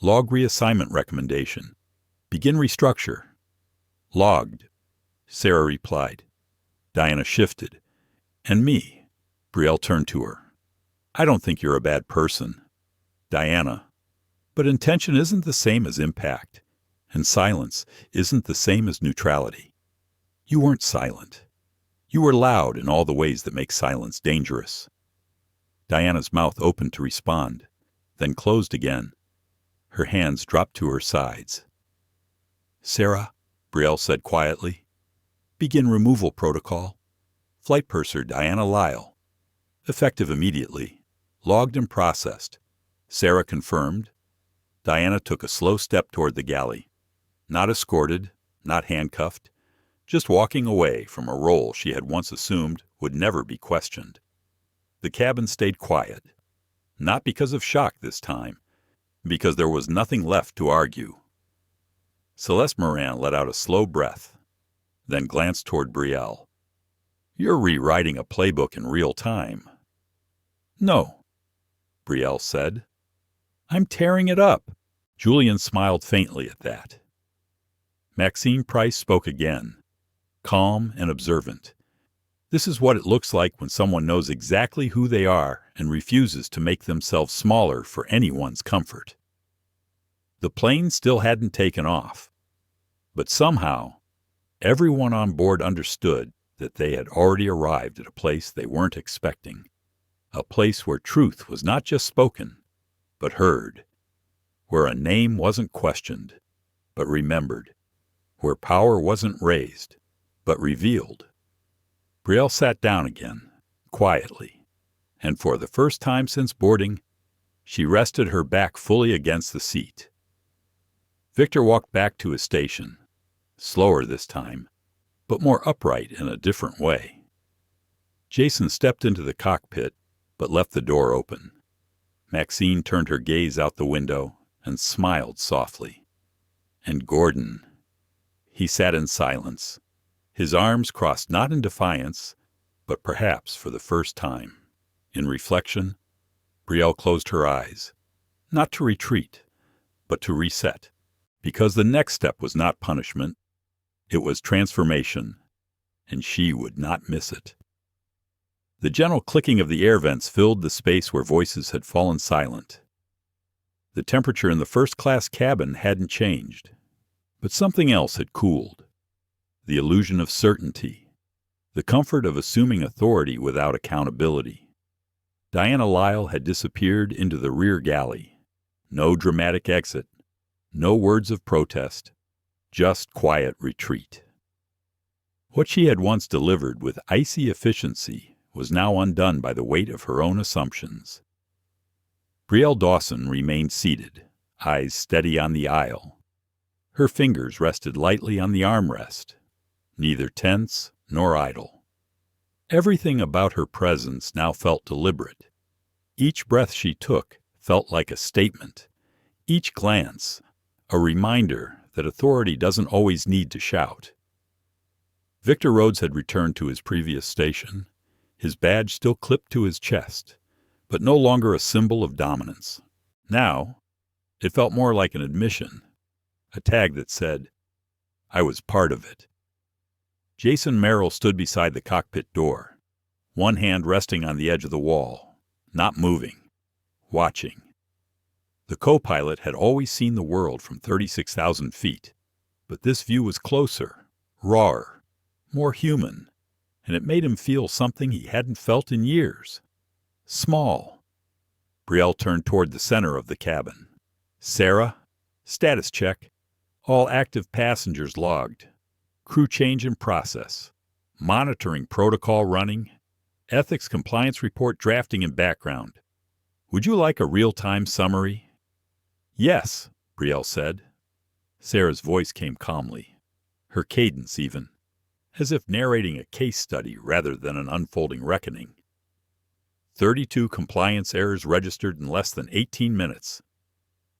Log reassignment recommendation. Begin restructure. Logged, Sarah replied. Diana shifted. And me, Brielle turned to her. I don't think you're a bad person. Diana. But intention isn't the same as impact, and silence isn't the same as neutrality. You weren't silent. You were loud in all the ways that make silence dangerous. Diana's mouth opened to respond, then closed again. Her hands dropped to her sides. Sarah, Brielle said quietly, begin removal protocol. Flight purser Diana Lyle. Effective immediately. Logged and processed. Sarah confirmed. Diana took a slow step toward the galley. Not escorted, not handcuffed, just walking away from a role she had once assumed would never be questioned. The cabin stayed quiet, not because of shock this time, because there was nothing left to argue. Celeste Moran let out a slow breath, then glanced toward Brielle. "You're rewriting a playbook in real time." "No," Brielle said. "I'm tearing it up." Julian smiled faintly at that. Maxine Price spoke again, calm and observant. "This is what it looks like when someone knows exactly who they are and refuses to make themselves smaller for anyone's comfort." The plane still hadn't taken off, but somehow everyone on board understood that they had already arrived at a place they weren't expecting, a place where truth was not just spoken, but heard, where a name wasn't questioned, but remembered, where power wasn't raised, but revealed. Brielle sat down again, quietly, and for the first time since boarding, she rested her back fully against the seat. Victor walked back to his station, slower this time, but more upright in a different way. Jason stepped into the cockpit, but left the door open. Maxine turned her gaze out the window and smiled softly. And Gordon. He sat in silence, his arms crossed not in defiance, but perhaps for the first time. In reflection, Brielle closed her eyes, not to retreat, but to reset, because the next step was not punishment, it was transformation, and she would not miss it. The gentle clicking of the air vents filled the space where voices had fallen silent. The temperature in the first-class cabin hadn't changed, but something else had cooled. The illusion of certainty, the comfort of assuming authority without accountability. Diana Lyle had disappeared into the rear galley. No dramatic exit, no words of protest, just quiet retreat. What she had once delivered with icy efficiency was now undone by the weight of her own assumptions. Brielle Dawson remained seated, eyes steady on the aisle. Her fingers rested lightly on the armrest, neither tense nor idle. Everything about her presence now felt deliberate. Each breath she took felt like a statement, each glance a reminder that authority doesn't always need to shout. Victor Rhodes had returned to his previous station, his badge still clipped to his chest, but no longer a symbol of dominance. Now, it felt more like an admission, a tag that said, "I was part of it." Jason Merrill stood beside the cockpit door, one hand resting on the edge of the wall, not moving, watching. The co-pilot had always seen the world from 36,000 feet, but this view was closer, rawer, more human, and it made him feel something he hadn't felt in years. Small. Brielle turned toward the center of the cabin. "Sarah, status check. All active passengers logged. Crew change in process. Monitoring protocol running. Ethics compliance report drafting in background. Would you like a real-time summary?" "Yes," Brielle said. Sarah's voice came calmly, her cadence even, as if narrating a case study rather than an unfolding reckoning. 32 compliance errors registered in less than 18 minutes.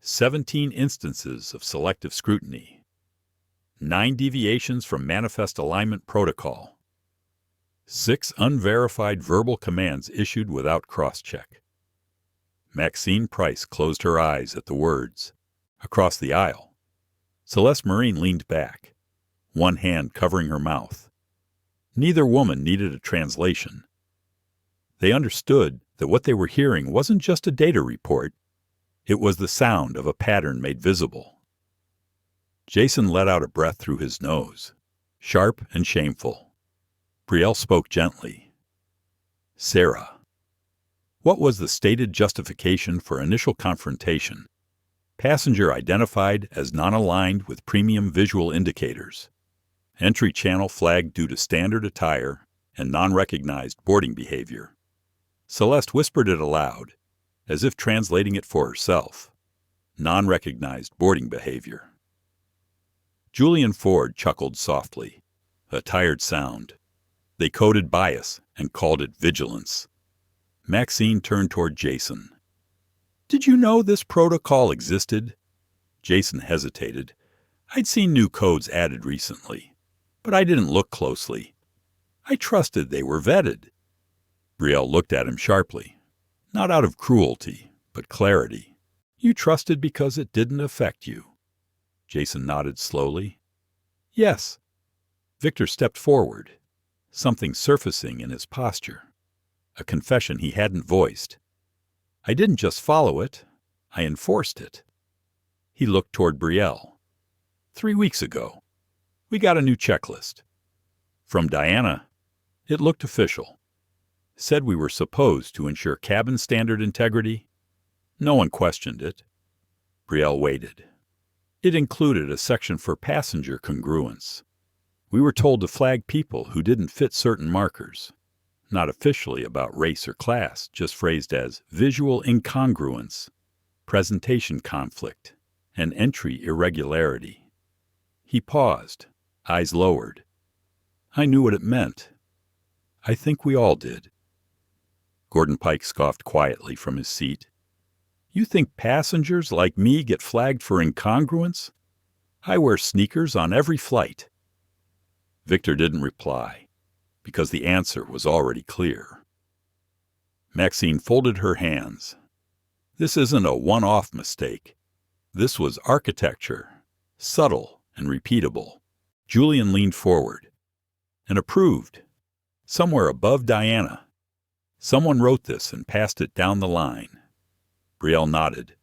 17 instances of selective scrutiny. 9 deviations from manifest alignment protocol. 6 unverified verbal commands issued without cross-check. Maxine Price closed her eyes at the words. Across the aisle, Celeste Marine leaned back, one hand covering her mouth. Neither woman needed a translation. They understood that what they were hearing wasn't just a data report. It was the sound of a pattern made visible. Jason let out a breath through his nose, sharp and shameful. Brielle spoke gently. "Sarah, what was the stated justification for initial confrontation? Passenger identified as non-aligned with premium visual indicators. Entry channel flagged due to standard attire and non-recognized boarding behavior." Celeste whispered it aloud, as if translating it for herself. non-recognized boarding behavior. Julian Ford chuckled softly, a tired sound. They coded bias and called it vigilance. Maxine turned toward Jason. Did you know this protocol existed? Jason hesitated. I'd seen new codes added recently, but I didn't look closely. I trusted they were vetted. Brielle looked at him sharply. Not out of cruelty, but clarity. You trusted because it didn't affect you. Jason nodded slowly. Yes. Victor stepped forward, something surfacing in his posture. A confession he hadn't voiced. I didn't just follow it, I enforced it. He looked toward Brielle. 3 weeks ago, we got a new checklist. From Diana, it looked official. Said we were supposed to ensure cabin standard integrity. No one questioned it. Brielle waited. It included a section for passenger congruence. We were told to flag people who didn't fit certain markers. Not officially about race or class, just phrased as visual incongruence, presentation conflict, and entry irregularity. He paused, eyes lowered. I knew what it meant. I think we all did. Gordon Pike scoffed quietly from his seat. You think passengers like me get flagged for incongruence? I wear sneakers on every flight. Victor didn't reply, because the answer was already clear. Maxine folded her hands. This isn't a one-off mistake. This was architecture, subtle and repeatable. Julian leaned forward and approved, somewhere above Diana. Someone wrote this and passed it down the line. Brielle nodded.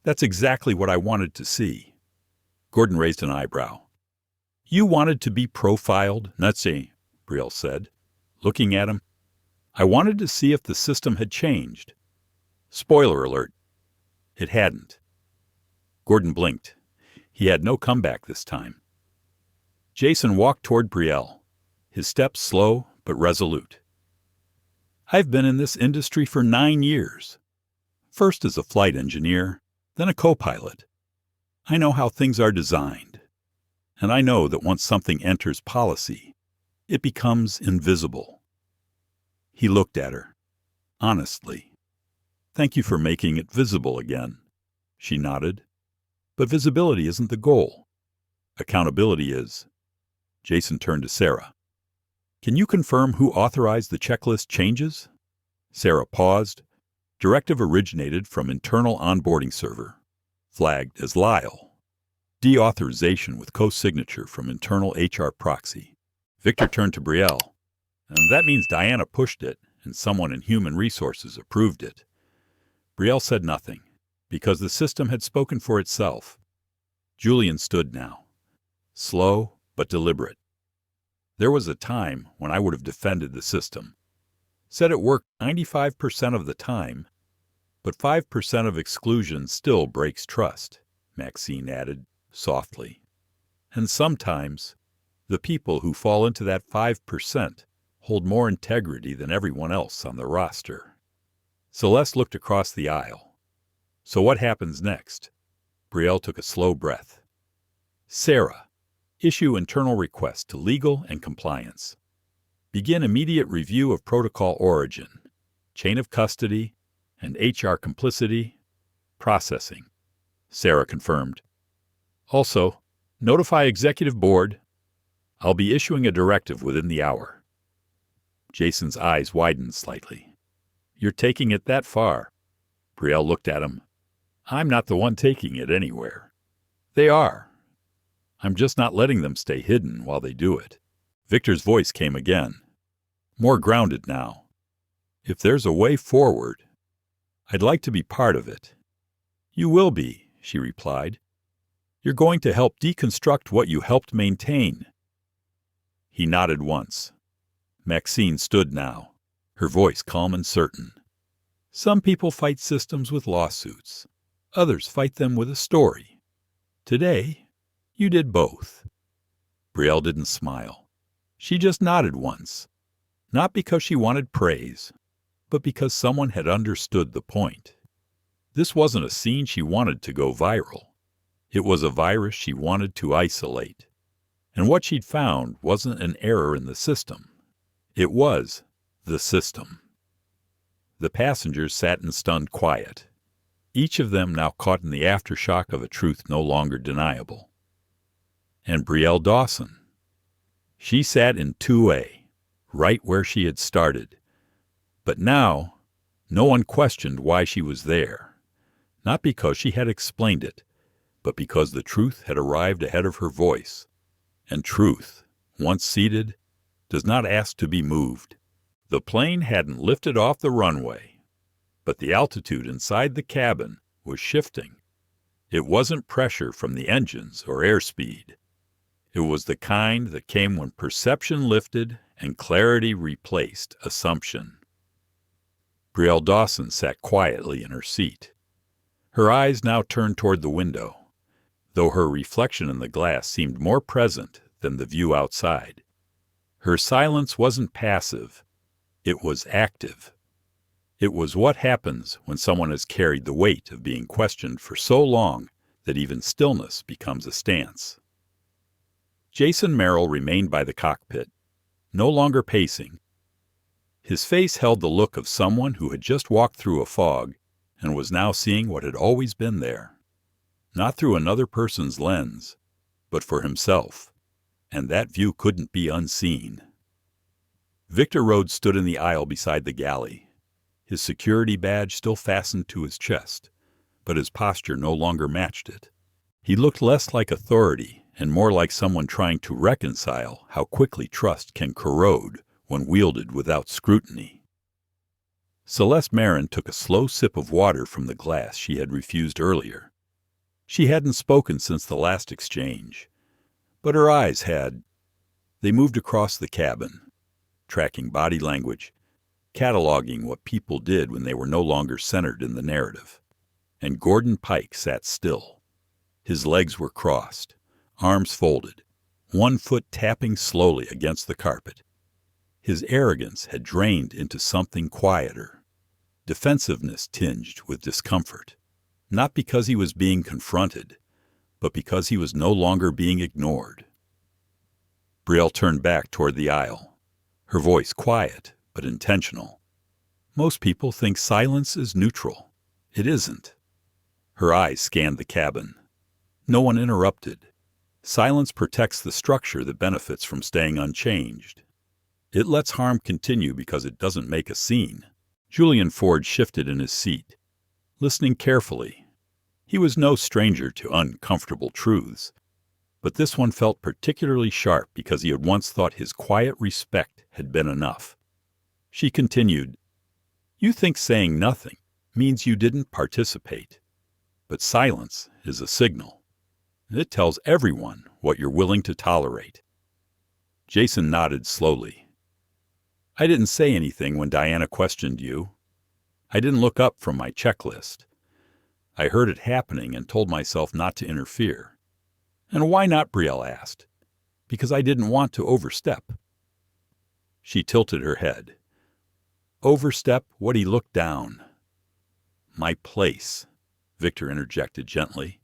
That's exactly what I wanted to see. Gordon raised an eyebrow. You wanted to be profiled, Nutsy, Brielle said, looking at him. I wanted to see if the system had changed. Spoiler alert. It hadn't. Gordon blinked. He had no comeback this time. Jason walked toward Brielle, his steps slow but resolute. I've been in this industry for 9 years. First as a flight engineer, then a co-pilot. I know how things are designed. And I know that once something enters policy, it becomes invisible. He looked at her, honestly. Thank you for making it visible again. She nodded. But visibility isn't the goal. Accountability is. Jason turned to Sarah. Can you confirm who authorized the checklist changes? Sarah paused. Directive originated from internal onboarding server, flagged as Lyle. Deauthorization with co-signature from internal HR proxy. Victor turned to Brielle. And that means Diana pushed it, and someone in human resources approved it. Brielle said nothing, because the system had spoken for itself. Julian stood now, slow but deliberate. There was a time when I would have defended the system. Said it worked 95% of the time, but 5% of exclusion still breaks trust, Maxine added softly. And sometimes, the people who fall into that 5% hold more integrity than everyone else on the roster. Celeste looked across the aisle. So what happens next? Brielle took a slow breath. Sarah, issue internal request to legal and compliance. Begin immediate review of protocol origin, chain of custody, and HR complicity, processing. Sarah confirmed. Also, notify executive board. I'll be issuing a directive within the hour. Jason's eyes widened slightly. You're taking it that far. Brielle looked at him. I'm not the one taking it anywhere. They are. I'm just not letting them stay hidden while they do it. Victor's voice came again, more grounded now. If there's a way forward, I'd like to be part of it. You will be, she replied. You're going to help deconstruct what you helped maintain. He nodded once. Maxine stood now, her voice calm and certain. Some people fight systems with lawsuits. Others fight them with a story. Today, you did both. Brielle didn't smile. She just nodded once, not because she wanted praise, but because someone had understood the point. This wasn't a scene she wanted to go viral. It was a virus she wanted to isolate. And what she'd found wasn't an error in the system. It was the system. The passengers sat in stunned quiet, each of them now caught in the aftershock of a truth no longer deniable. And Brielle Dawson. She sat in 2A, right where she had started. But now, no one questioned why she was there. Not because she had explained it, but because the truth had arrived ahead of her voice. And truth, once seated, does not ask to be moved. The plane hadn't lifted off the runway, but the altitude inside the cabin was shifting. It wasn't pressure from the engines or airspeed. It was the kind that came when perception lifted and clarity replaced assumption. Brielle Dawson sat quietly in her seat. Her eyes now turned toward the window, though her reflection in the glass seemed more present than the view outside. Her silence wasn't passive. It was active. It was what happens when someone has carried the weight of being questioned for so long that even stillness becomes a stance. Jason Merrill remained by the cockpit, no longer pacing. His face held the look of someone who had just walked through a fog and was now seeing what had always been there, not through another person's lens, but for himself, and that view couldn't be unseen. Victor Rhodes stood in the aisle beside the galley, his security badge still fastened to his chest, but his posture no longer matched it. He looked less like authority and more like someone trying to reconcile how quickly trust can corrode when wielded without scrutiny. Celeste Marin took a slow sip of water from the glass she had refused earlier. She hadn't spoken since the last exchange, but her eyes had. They moved across the cabin, tracking body language, cataloging what people did when they were no longer centered in the narrative. And Gordon Pike sat still. His legs were crossed, arms folded, one foot tapping slowly against the carpet. His arrogance had drained into something quieter, defensiveness tinged with discomfort, not because he was being confronted, but because he was no longer being ignored. Brielle turned back toward the aisle, her voice quiet but intentional. Most people think silence is neutral. It isn't. Her eyes scanned the cabin. No one interrupted. Silence protects the structure that benefits from staying unchanged. It lets harm continue because it doesn't make a scene. Julian Ford shifted in his seat, listening carefully. He was no stranger to uncomfortable truths, but this one felt particularly sharp because he had once thought his quiet respect had been enough. She continued, "You think saying nothing means you didn't participate, but silence is a signal. It tells everyone what you're willing to tolerate." Jason nodded slowly. "I didn't say anything when Diana questioned you. I didn't look up from my checklist. I heard it happening and told myself not to interfere." "And why not?" Brielle asked. "Because I didn't want to overstep." She tilted her head. "Overstep what?" He looked down. "My place," Victor interjected gently.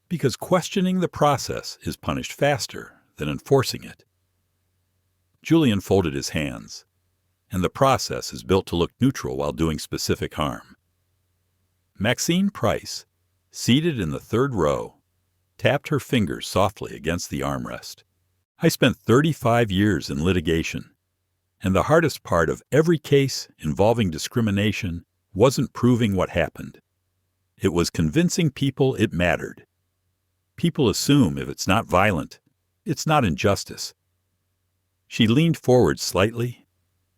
"Because questioning the process is punished faster than enforcing it." Julian folded his hands. "And the process is built to look neutral while doing specific harm." Maxine Price, seated in the third row, tapped her fingers softly against the armrest. "I spent 35 years in litigation, and the hardest part of every case involving discrimination wasn't proving what happened. It was convincing people it mattered. People assume if it's not violent, it's not injustice." She leaned forward slightly,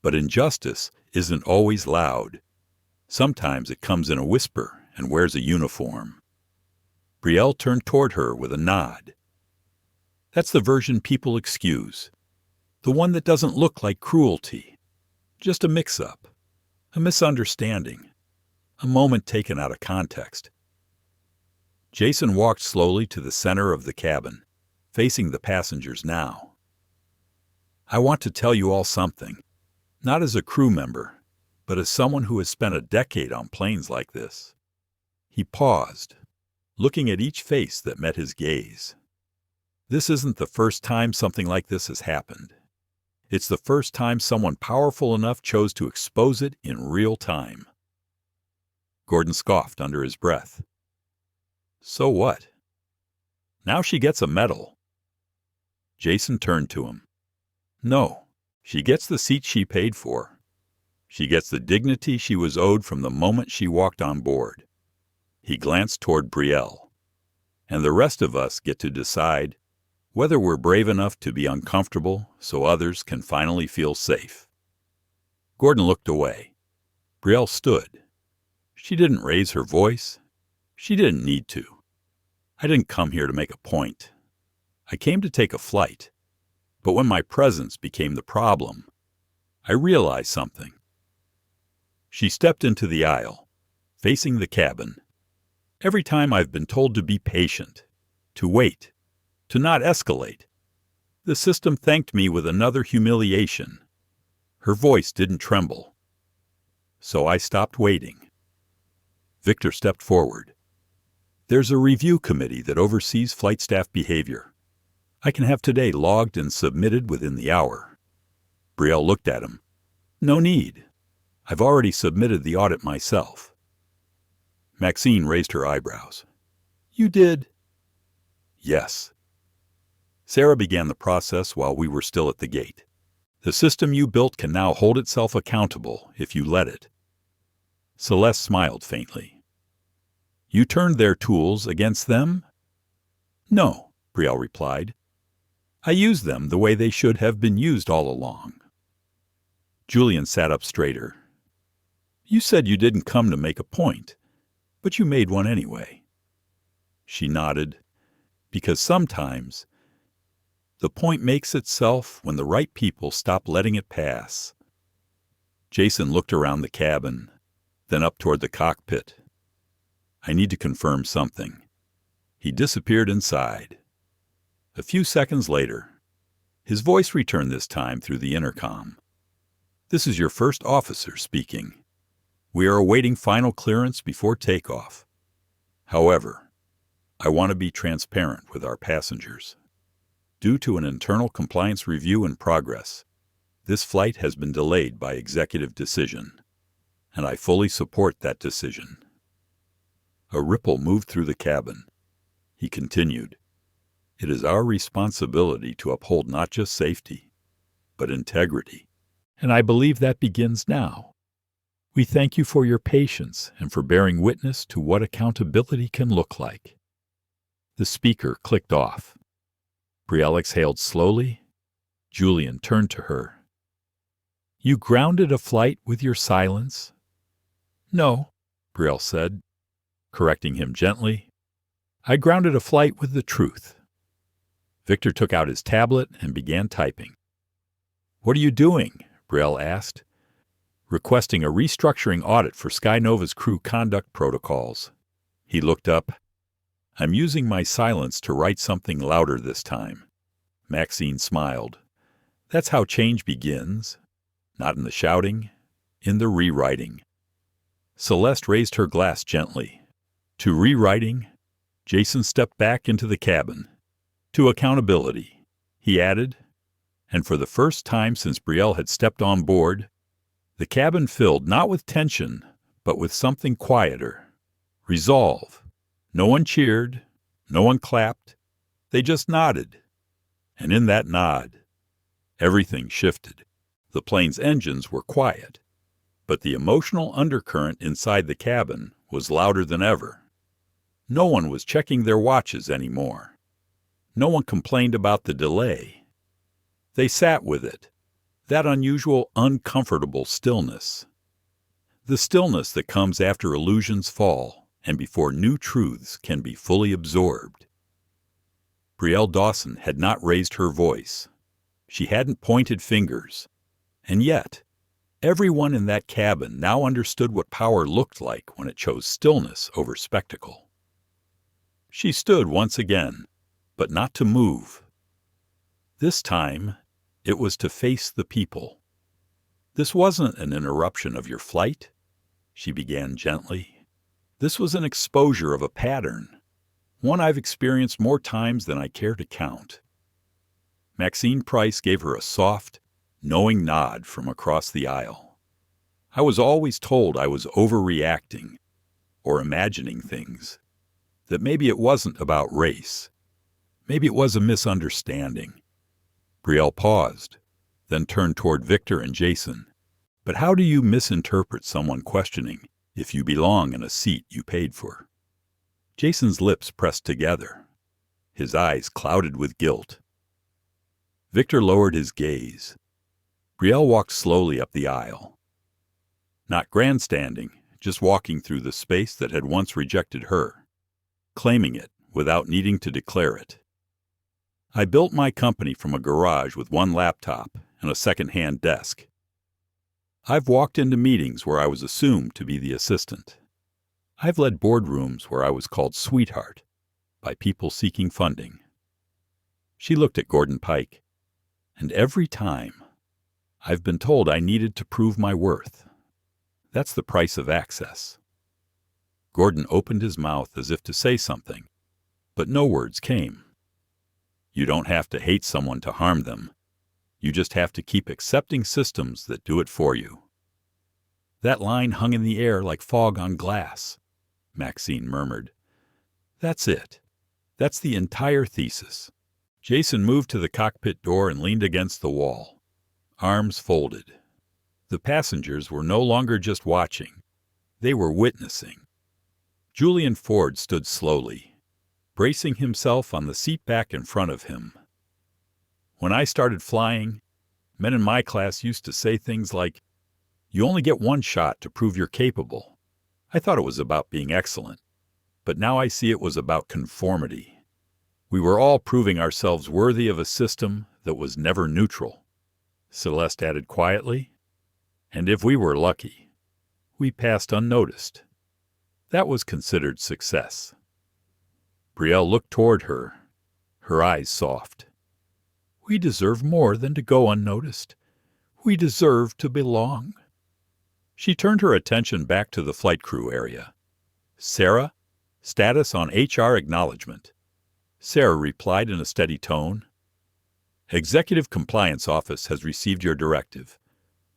but injustice isn't always loud. Sometimes it comes in a whisper and wears a uniform. Brielle turned toward her with a nod. "That's the version people excuse. The one that doesn't look like cruelty. Just a mix-up, a misunderstanding, a moment taken out of context." Jason walked slowly to the center of the cabin, facing the passengers now. "I want to tell you all something, not as a crew member, but as someone who has spent a decade on planes like this. He paused, looking at each face that met his gaze. This isn't the first time something like this has happened. It's the first time someone powerful enough chose to expose it in real time. Gordon scoffed under his breath. So what? Now she gets a medal. Jason turned to him. No, she gets the seat she paid for. She gets the dignity she was owed from the moment she walked on board. He glanced toward Brielle. And the rest of us get to decide whether we're brave enough to be uncomfortable so others can finally feel safe. Gordon looked away. Brielle stood. She didn't raise her voice. She didn't need to. I didn't come here to make a point. I came to take a flight. But when my presence became the problem, I realized something. She stepped into the aisle, facing the cabin. Every time I've been told to be patient, to wait, to not escalate, the system thanked me with another humiliation. Her voice didn't tremble. So I stopped waiting. Victor stepped forward. There's a review committee that oversees flight staff behavior. I can have today logged and submitted within the hour. Brielle looked at him. No need. I've already submitted the audit myself. Maxine raised her eyebrows. You did? Yes. Sarah began the process while we were still at the gate. The system you built can now hold itself accountable if you let it. Celeste smiled faintly. You turned their tools against them? No, Brielle replied. I used them the way they should have been used all along. Julian sat up straighter. You said you didn't come to make a point, but you made one anyway. She nodded, because sometimes the point makes itself when the right people stop letting it pass. Jason looked around the cabin, then up toward the cockpit. I need to confirm something. He disappeared inside. A few seconds later, his voice returned this time through the intercom. This is your first officer speaking. We are awaiting final clearance before takeoff. However, I want to be transparent with our passengers. Due to an internal compliance review in progress, this flight has been delayed by executive decision, and I fully support that decision. A ripple moved through the cabin. He continued, It is our responsibility to uphold not just safety, but integrity, and I believe that begins now. We thank you for your patience and for bearing witness to what accountability can look like. The speaker clicked off. Brielle exhaled slowly. Julian turned to her. You grounded a flight with your silence? No, Brielle said, correcting him gently. I grounded a flight with the truth. Victor took out his tablet and began typing. What are you doing? Brielle asked. Requesting a restructuring audit for SkyNova's crew conduct protocols. He looked up. I'm using my silence to write something louder this time. Maxine smiled. That's how change begins. Not in the shouting, in the rewriting. Celeste raised her glass gently. To rewriting, Jason stepped back into the cabin. To accountability, he added, and for the first time since Brielle had stepped on board, the cabin filled not with tension, but with something quieter. Resolve. No one cheered, no one clapped, they just nodded. And in that nod, everything shifted. The plane's engines were quiet, but the emotional undercurrent inside the cabin was louder than ever. No one was checking their watches anymore. No one complained about the delay. They sat with it, that unusual, uncomfortable stillness. The stillness that comes after illusions fall and before new truths can be fully absorbed. Brielle Dawson had not raised her voice. She hadn't pointed fingers. And yet, everyone in that cabin now understood what power looked like when it chose stillness over spectacle. She stood once again, but not to move. This time, it was to face the people. This wasn't an interruption of your flight, she began gently. This was an exposure of a pattern, one I've experienced more times than I care to count. Maxine Price gave her a soft, knowing nod from across the aisle. I was always told I was overreacting or imagining things, that maybe it wasn't about race. Maybe it was a misunderstanding. Brielle paused, then turned toward Victor and Jason. But how do you misinterpret someone questioning if you belong in a seat you paid for? Jason's lips pressed together, his eyes clouded with guilt. Victor lowered his gaze. Brielle walked slowly up the aisle. Not grandstanding, just walking through the space that had once rejected her, claiming it without needing to declare it. I built my company from a garage with one laptop and a second-hand desk. I've walked into meetings where I was assumed to be the assistant. I've led boardrooms where I was called sweetheart by people seeking funding. She looked at Gordon Pike, and every time I've been told I needed to prove my worth. That's the price of access. Gordon opened his mouth as if to say something, but no words came. You don't have to hate someone to harm them. You just have to keep accepting systems that do it for you. That line hung in the air like fog on glass, Maxine murmured. That's it. That's the entire thesis. Jason moved to the cockpit door and leaned against the wall, arms folded. The passengers were no longer just watching. They were witnessing. Julian Ford stood slowly, bracing himself on the seat back in front of him. When I started flying, men in my class used to say things like, "You only get one shot to prove you're capable." I thought it was about being excellent, but now I see it was about conformity. We were all proving ourselves worthy of a system that was never neutral. Celeste added quietly, and if we were lucky, we passed unnoticed. That was considered success. Brielle looked toward her, her eyes soft. We deserve more than to go unnoticed. We deserve to belong. She turned her attention back to the flight crew area. Sarah, status on HR acknowledgement. Sarah replied in a steady tone. Executive Compliance Office has received your directive.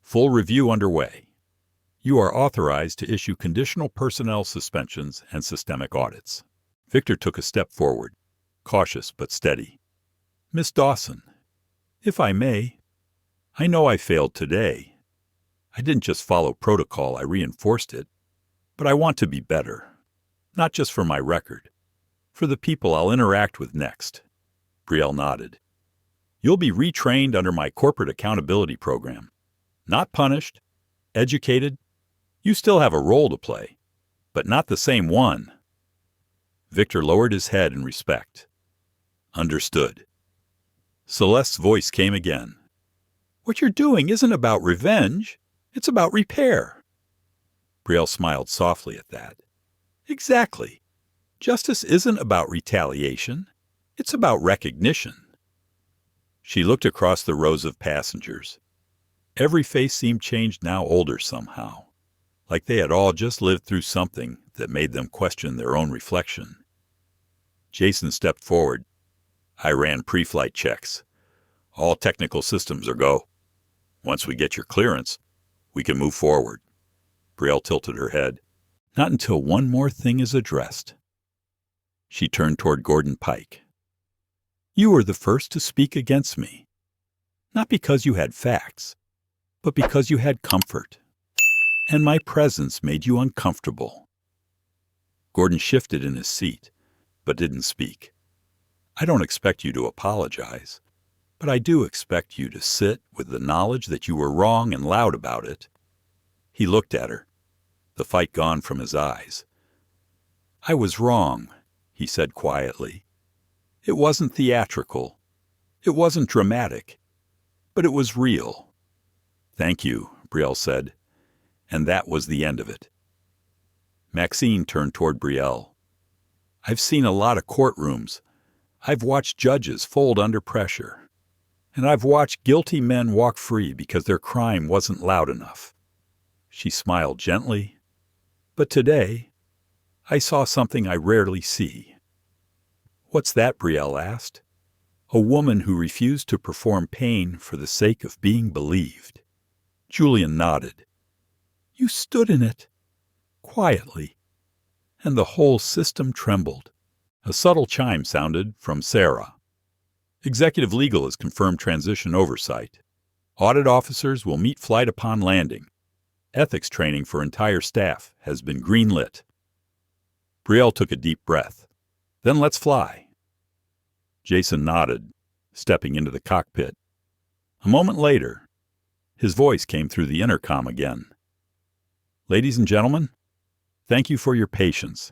Full review underway. You are authorized to issue conditional personnel suspensions and systemic audits. Victor took a step forward, cautious but steady. Miss Dawson, if I may, I know I failed today. I didn't just follow protocol, I reinforced it. But I want to be better. Not just for my record. For the people I'll interact with next. Brielle nodded. You'll be retrained under my corporate accountability program. Not punished, educated. You still have a role to play, but not the same one. Victor lowered his head in respect. Understood. Celeste's voice came again. What you're doing isn't about revenge. It's about repair. Brielle smiled softly at that. Exactly. Justice isn't about retaliation. It's about recognition. She looked across the rows of passengers. Every face seemed changed, now older somehow, like they had all just lived through something that made them question their own reflection. Jason stepped forward. I ran pre-flight checks. All technical systems are go. Once we get your clearance, we can move forward. Brielle tilted her head. Not until one more thing is addressed. She turned toward Gordon Pike. You were the first to speak against me. Not because you had facts, but because you had comfort. And my presence made you uncomfortable. Gordon shifted in his seat, but didn't speak. I don't expect you to apologize, but I do expect you to sit with the knowledge that you were wrong and loud about it. He looked at her, the fight gone from his eyes. I was wrong, he said quietly. It wasn't theatrical. It wasn't dramatic. But it was real. Thank you, Brielle said, and that was the end of it. Maxine turned toward Brielle. I've seen a lot of courtrooms. I've watched judges fold under pressure. And I've watched guilty men walk free because their crime wasn't loud enough. She smiled gently. But today, I saw something I rarely see." "What's that?" Brielle asked. "A woman who refused to perform pain for the sake of being believed." Julian nodded. "You stood in it, quietly, and the whole system trembled." A subtle chime sounded from Sarah. "Executive Legal has confirmed transition oversight. Audit officers will meet flight upon landing. Ethics training for entire staff has been greenlit." Brielle took a deep breath. "Then let's fly." Jason nodded, stepping into the cockpit. A moment later, his voice came through the intercom again. "Ladies and gentlemen, thank you for your patience.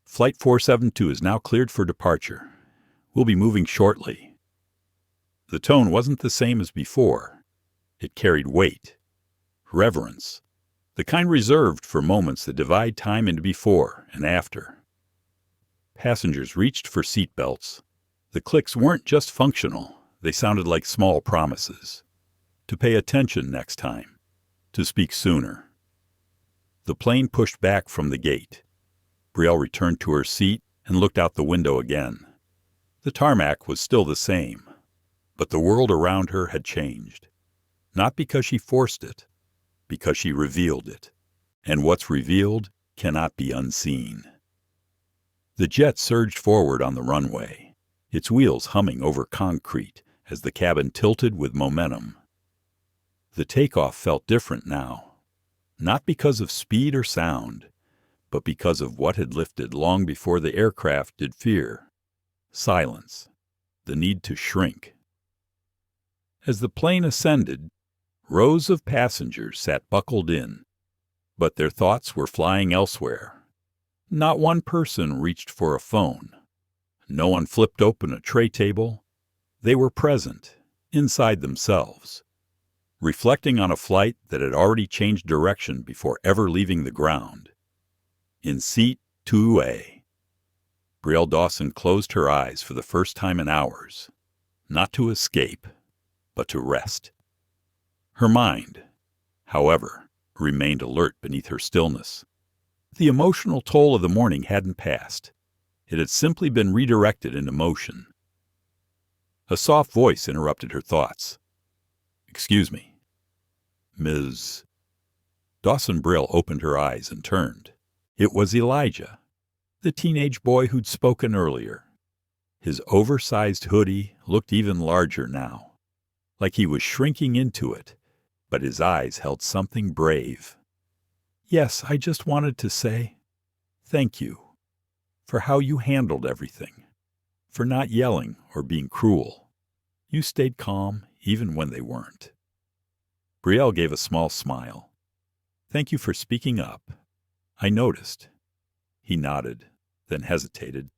Flight 472 is now cleared for departure. We'll be moving shortly." The tone wasn't the same as before. It carried weight, reverence, the kind reserved for moments that divide time into before and after. Passengers reached for seat belts. The clicks weren't just functional, they sounded like small promises. To pay attention next time, to speak sooner. The plane pushed back from the gate. Brielle returned to her seat and looked out the window again. The tarmac was still the same, but the world around her had changed. Not because she forced it, because she revealed it. And what's revealed cannot be unseen. The jet surged forward on the runway, its wheels humming over concrete as the cabin tilted with momentum. The takeoff felt different now, not because of speed or sound, but because of what had lifted long before the aircraft did fear. Silence, the need to shrink. As the plane ascended, rows of passengers sat buckled in, but their thoughts were flying elsewhere. Not one person reached for a phone. No one flipped open a tray table. They were present, inside themselves, reflecting on a flight that had already changed direction before ever leaving the ground. In seat 2A, Brielle Dawson closed her eyes for the first time in hours, not to escape, but to rest. Her mind, however, remained alert beneath her stillness. The emotional toll of the morning hadn't passed. It had simply been redirected into motion. A soft voice interrupted her thoughts. "Excuse me, Ms." Dawson Brielle opened her eyes and turned. It was Elijah, the teenage boy who'd spoken earlier. His oversized hoodie looked even larger now, like he was shrinking into it, but his eyes held something brave. "Yes, I just wanted to say thank you for how you handled everything, for not yelling or being cruel. You stayed calm even when they weren't." Brielle gave a small smile. "Thank you for speaking up. I noticed." He nodded, then hesitated.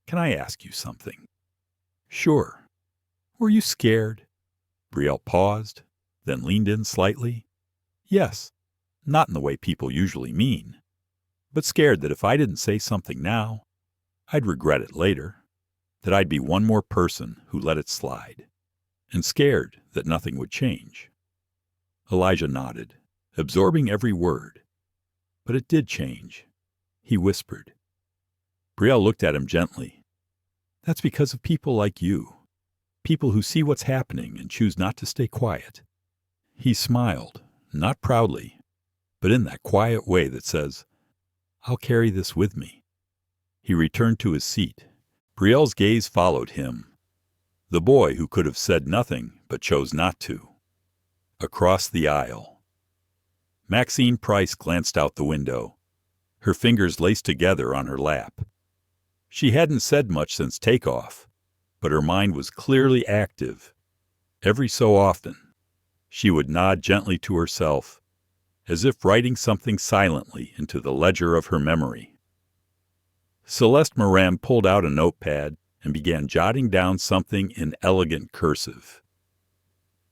"Can I ask you something?" "Sure." "Were you scared?" Brielle paused, then leaned in slightly. "Yes, not in the way people usually mean, but scared that if I didn't say something now, I'd regret it later, that I'd be one more person who let it slide, and scared that nothing would change." Elijah nodded, absorbing every word. "But it did change," he whispered. Brielle looked at him gently. "That's because of people like you, people who see what's happening and choose not to stay quiet." He smiled, not proudly, but in that quiet way that says, "I'll carry this with me." He returned to his seat. Brielle's gaze followed him. The boy who could have said nothing but chose not to. Across the aisle. Maxine Price glanced out the window, her fingers laced together on her lap. She hadn't said much since takeoff, but her mind was clearly active. Every so often, she would nod gently to herself, as if writing something silently into the ledger of her memory. Celeste Moran pulled out a notepad and began jotting down something in elegant cursive.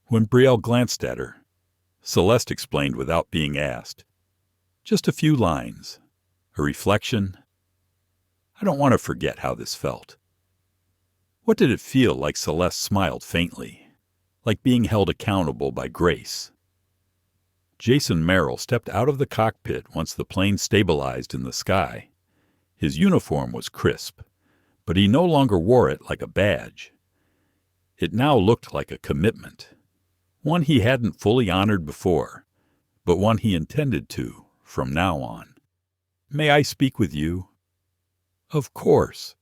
When Brielle glanced at her, Celeste explained without being asked. Just a few lines, a reflection. "I don't want to forget how this felt." What did it feel like? Celeste smiled faintly, like being held accountable by grace. Jason Merrill stepped out of the cockpit once the plane stabilized in the sky. His uniform was crisp, but he no longer wore it like a badge. It now looked like a commitment, one he hadn't fully honored before, but one he intended to from now on. "May I speak with you?" "Of course,"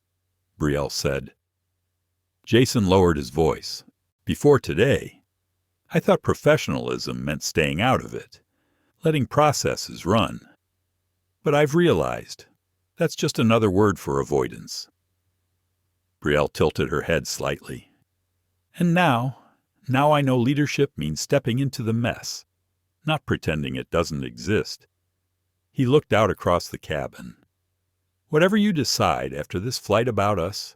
Brielle said. Jason lowered his voice. "Before today, I thought professionalism meant staying out of it, letting processes run. But I've realized that's just another word for avoidance." Brielle tilted her head slightly. "And now I know leadership means stepping into the mess, not pretending it doesn't exist." He looked out across the cabin. "Whatever you decide after this flight about us,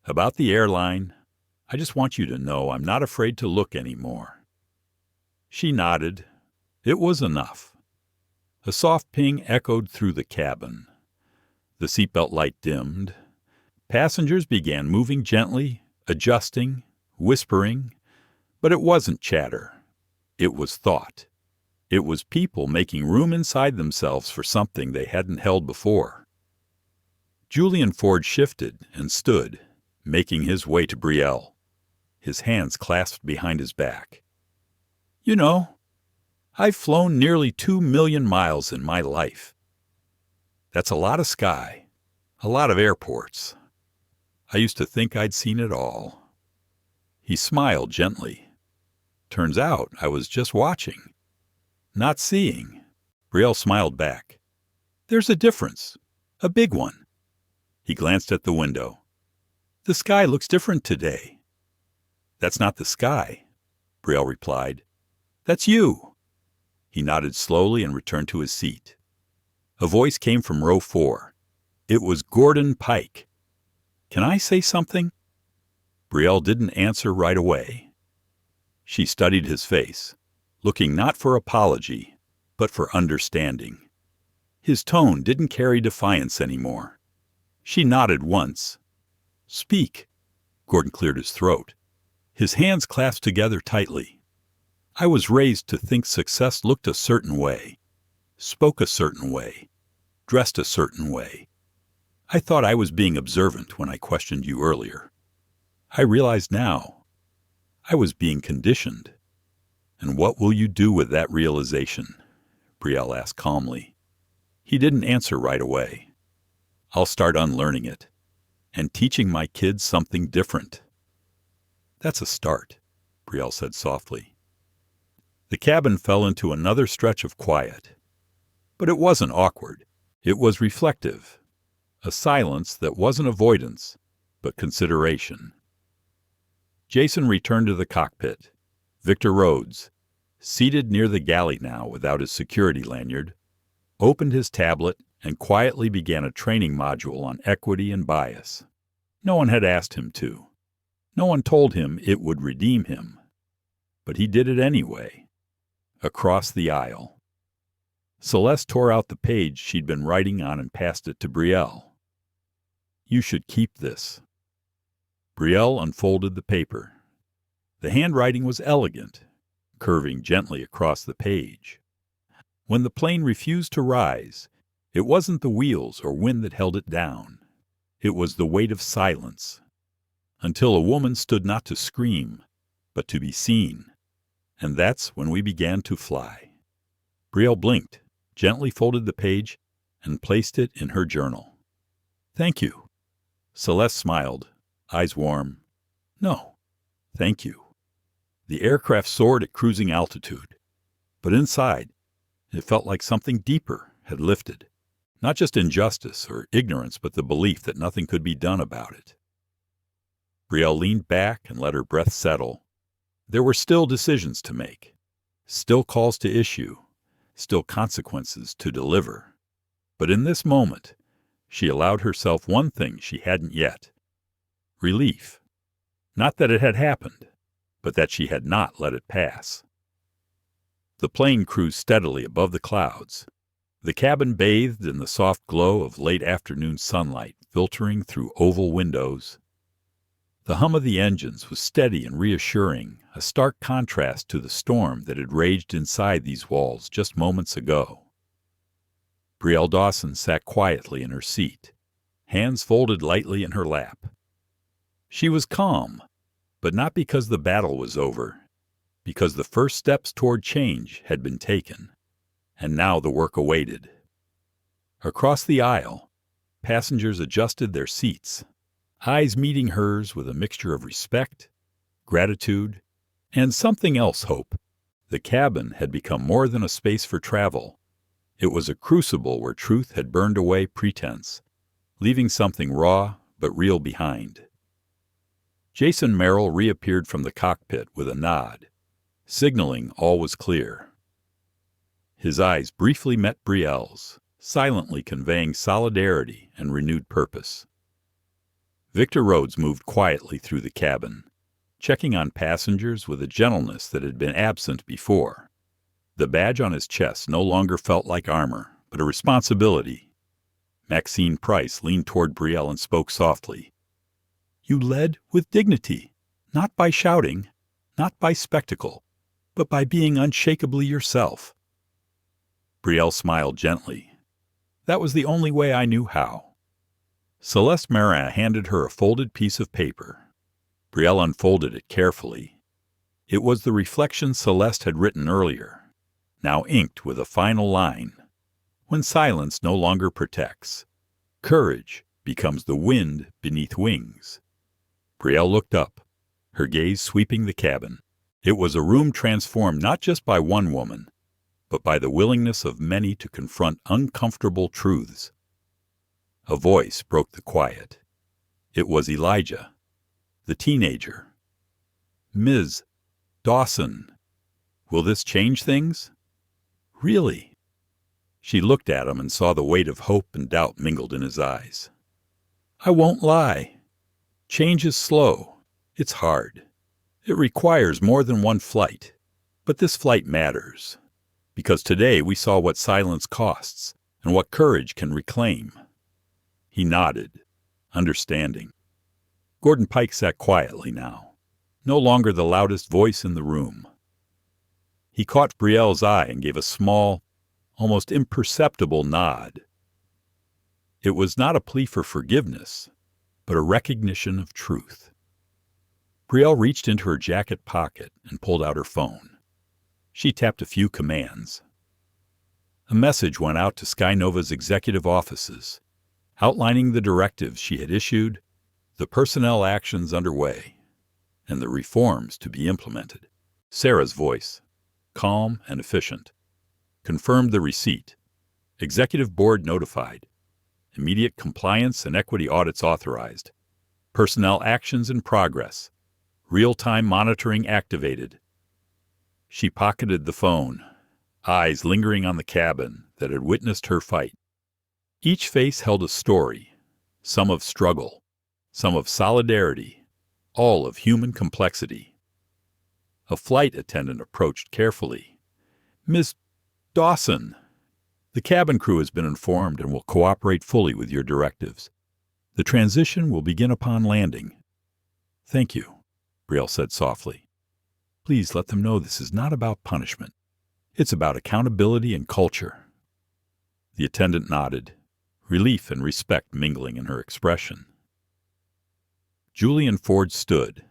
about the airline, I just want you to know I'm not afraid to look anymore." She nodded. It was enough. A soft ping echoed through the cabin. The seatbelt light dimmed. Passengers began moving gently, adjusting, whispering, but it wasn't chatter. It was thought. It was people making room inside themselves for something they hadn't held before. Julian Ford shifted and stood, making his way to Brielle, his hands clasped behind his back. "You know, I've flown nearly 2 million miles in my life. That's a lot of sky, a lot of airports. I used to think I'd seen it all." He smiled gently. "Turns out I was just watching, not seeing." Brielle smiled back. "There's a difference, a big one." He glanced at the window. "The sky looks different today." "That's not the sky," Brielle replied. "That's you." He nodded slowly and returned to his seat. A voice came from row 4. It was Gordon Pike. "Can I say something?" Brielle didn't answer right away. She studied his face, looking not for apology, but for understanding. His tone didn't carry defiance anymore. She nodded once. "Speak." Gordon cleared his throat. His hands clasped together tightly. "I was raised to think success looked a certain way, spoke a certain way, dressed a certain way. I thought I was being observant when I questioned you earlier. I realize now I was being conditioned." "And what will you do with that realization?" Brielle asked calmly. He didn't answer right away. "I'll start unlearning it, and teaching my kids something different." "That's a start," Brielle said softly. The cabin fell into another stretch of quiet. But it wasn't awkward. It was reflective. A silence that wasn't avoidance, but consideration. Jason returned to the cockpit. Victor Rhodes, seated near the galley now without his security lanyard, opened his tablet and quietly began a training module on equity and bias. No one had asked him to. No one told him it would redeem him. But he did it anyway. Across the aisle. Celeste tore out the page she'd been writing on and passed it to Brielle. "You should keep this." Brielle unfolded the paper. The handwriting was elegant, curving gently across the page. When the plane refused to rise, it wasn't the wheels or wind that held it down. It was the weight of silence. Until a woman stood not to scream, but to be seen. And that's when we began to fly. Brielle blinked, gently folded the page, and placed it in her journal. "Thank you." Celeste smiled, eyes warm. "No, thank you." The aircraft soared at cruising altitude. But inside, it felt like something deeper had lifted. Not just injustice or ignorance, but the belief that nothing could be done about it. Brielle leaned back and let her breath settle. There were still decisions to make, still calls to issue, still consequences to deliver. But in this moment, she allowed herself one thing she hadn't yet. Relief. Not that it had happened, but that she had not let it pass. The plane cruised steadily above the clouds. The cabin bathed in the soft glow of late afternoon sunlight filtering through oval windows. The hum of the engines was steady and reassuring, a stark contrast to the storm that had raged inside these walls just moments ago. Brielle Dawson sat quietly in her seat, hands folded lightly in her lap. She was calm, but not because the battle was over, because the first steps toward change had been taken, and now the work awaited. Across the aisle, passengers adjusted their seats, eyes meeting hers with a mixture of respect, gratitude, and something else, hope. The cabin had become more than a space for travel. It was a crucible where truth had burned away pretense, leaving something raw but real behind. Jason Merrill reappeared from the cockpit with a nod, signaling all was clear. His eyes briefly met Brielle's, silently conveying solidarity and renewed purpose. Victor Rhodes moved quietly through the cabin, checking on passengers with a gentleness that had been absent before. The badge on his chest no longer felt like armor, but a responsibility. Maxine Price leaned toward Brielle and spoke softly. "You led with dignity, not by shouting, not by spectacle, but by being unshakably yourself." Brielle smiled gently. "That was the only way I knew how." Celeste Marin handed her a folded piece of paper. Brielle unfolded it carefully. It was the reflection Celeste had written earlier, now inked with a final line. When silence no longer protects, courage becomes the wind beneath wings. Brielle looked up, her gaze sweeping the cabin. It was a room transformed not just by one woman, but by the willingness of many to confront uncomfortable truths. A voice broke the quiet. It was Elijah, the teenager. "Ms. Dawson, will this change things?" "Really?" She looked at him and saw the weight of hope and doubt mingled in his eyes. "I won't lie. Change is slow. It's hard. It requires more than one flight. But this flight matters, because today we saw what silence costs and what courage can reclaim." He nodded, understanding. Gordon Pike sat quietly now, no longer the loudest voice in the room. He caught Brielle's eye and gave a small, almost imperceptible nod. It was not a plea for forgiveness, but a recognition of truth. Brielle reached into her jacket pocket and pulled out her phone. She tapped a few commands. A message went out to SkyNova's executive offices, outlining the directives she had issued, the personnel actions underway, and the reforms to be implemented. Sarah's voice, calm and efficient, confirmed the receipt. Executive Board notified. Immediate compliance and equity audits authorized. Personnel actions in progress. Real-time monitoring activated. She pocketed the phone, eyes lingering on the cabin that had witnessed her fight. Each face held a story, some of struggle, some of solidarity, all of human complexity. A flight attendant approached carefully. "Miss Dawson, the cabin crew has been informed and will cooperate fully with your directives. The transition will begin upon landing." "Thank you," Brielle said softly. "Please let them know this is not about punishment. It's about accountability and culture." The attendant nodded, relief and respect mingling in her expression. Julian Ford stood,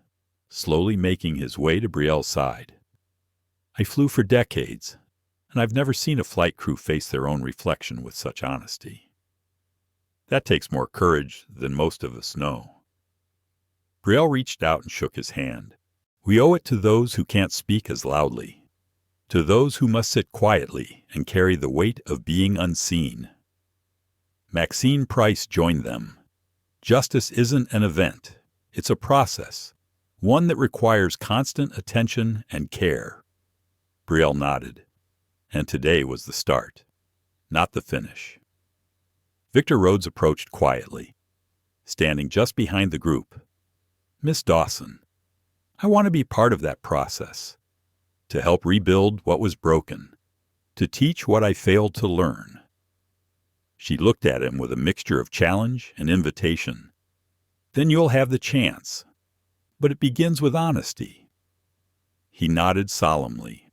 slowly making his way to Brielle's side. "I flew for decades, and I've never seen a flight crew face their own reflection with such honesty. That takes more courage than most of us know." Brielle reached out and shook his hand. "We owe it to those who can't speak as loudly, to those who must sit quietly and carry the weight of being unseen." Maxine Price joined them. Justice isn't an event. It's a process, one that requires constant attention and care. Brielle nodded. And today was the start, not the finish. Victor Rhodes approached quietly, standing just behind the group. "Miss Dawson, I want to be part of that process, to help rebuild what was broken, to teach what I failed to learn." She looked at him with a mixture of challenge and invitation. "Then you'll have the chance, but it begins with honesty." He nodded solemnly.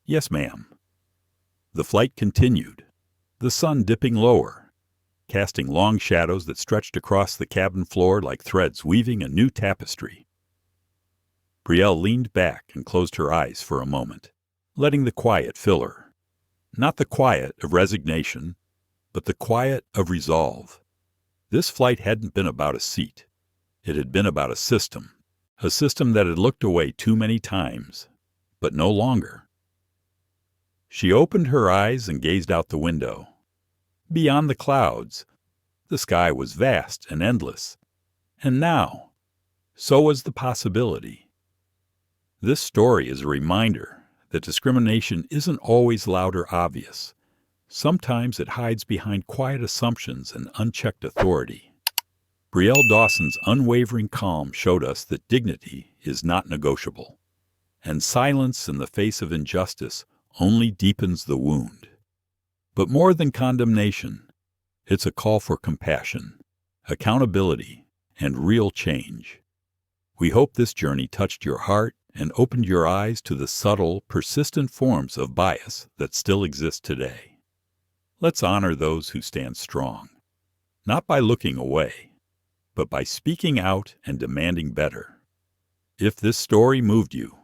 "Yes, ma'am." The flight continued, the sun dipping lower. casting long shadows that stretched across the cabin floor like threads weaving a new tapestry. Brielle leaned back and closed her eyes for a moment, letting the quiet fill her. Not the quiet of resignation, but the quiet of resolve. This flight hadn't been about a seat. It had been about a system that had looked away too many times, but no longer. She opened her eyes and gazed out the window. Beyond the clouds, the sky was vast and endless. And now, so was the possibility. This story is a reminder that discrimination isn't always loud or obvious. Sometimes it hides behind quiet assumptions and unchecked authority. Brielle Dawson's unwavering calm showed us that dignity is not negotiable, and silence in the face of injustice only deepens the wound. But more than condemnation, it's a call for compassion, accountability, and real change. We hope this journey touched your heart and opened your eyes to the subtle, persistent forms of bias that still exist today. Let's honor those who stand strong, not by looking away, but by speaking out and demanding better. If this story moved you,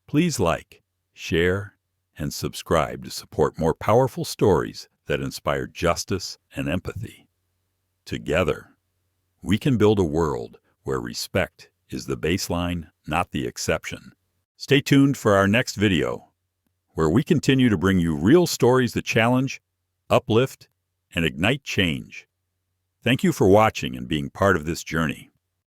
please like, share, and subscribe to support more powerful stories that inspire justice and empathy. Together, we can build a world where respect is the baseline, not the exception. Stay tuned for our next video, where we continue to bring you real stories that challenge, uplift, and ignite change. Thank you for watching and being part of this journey.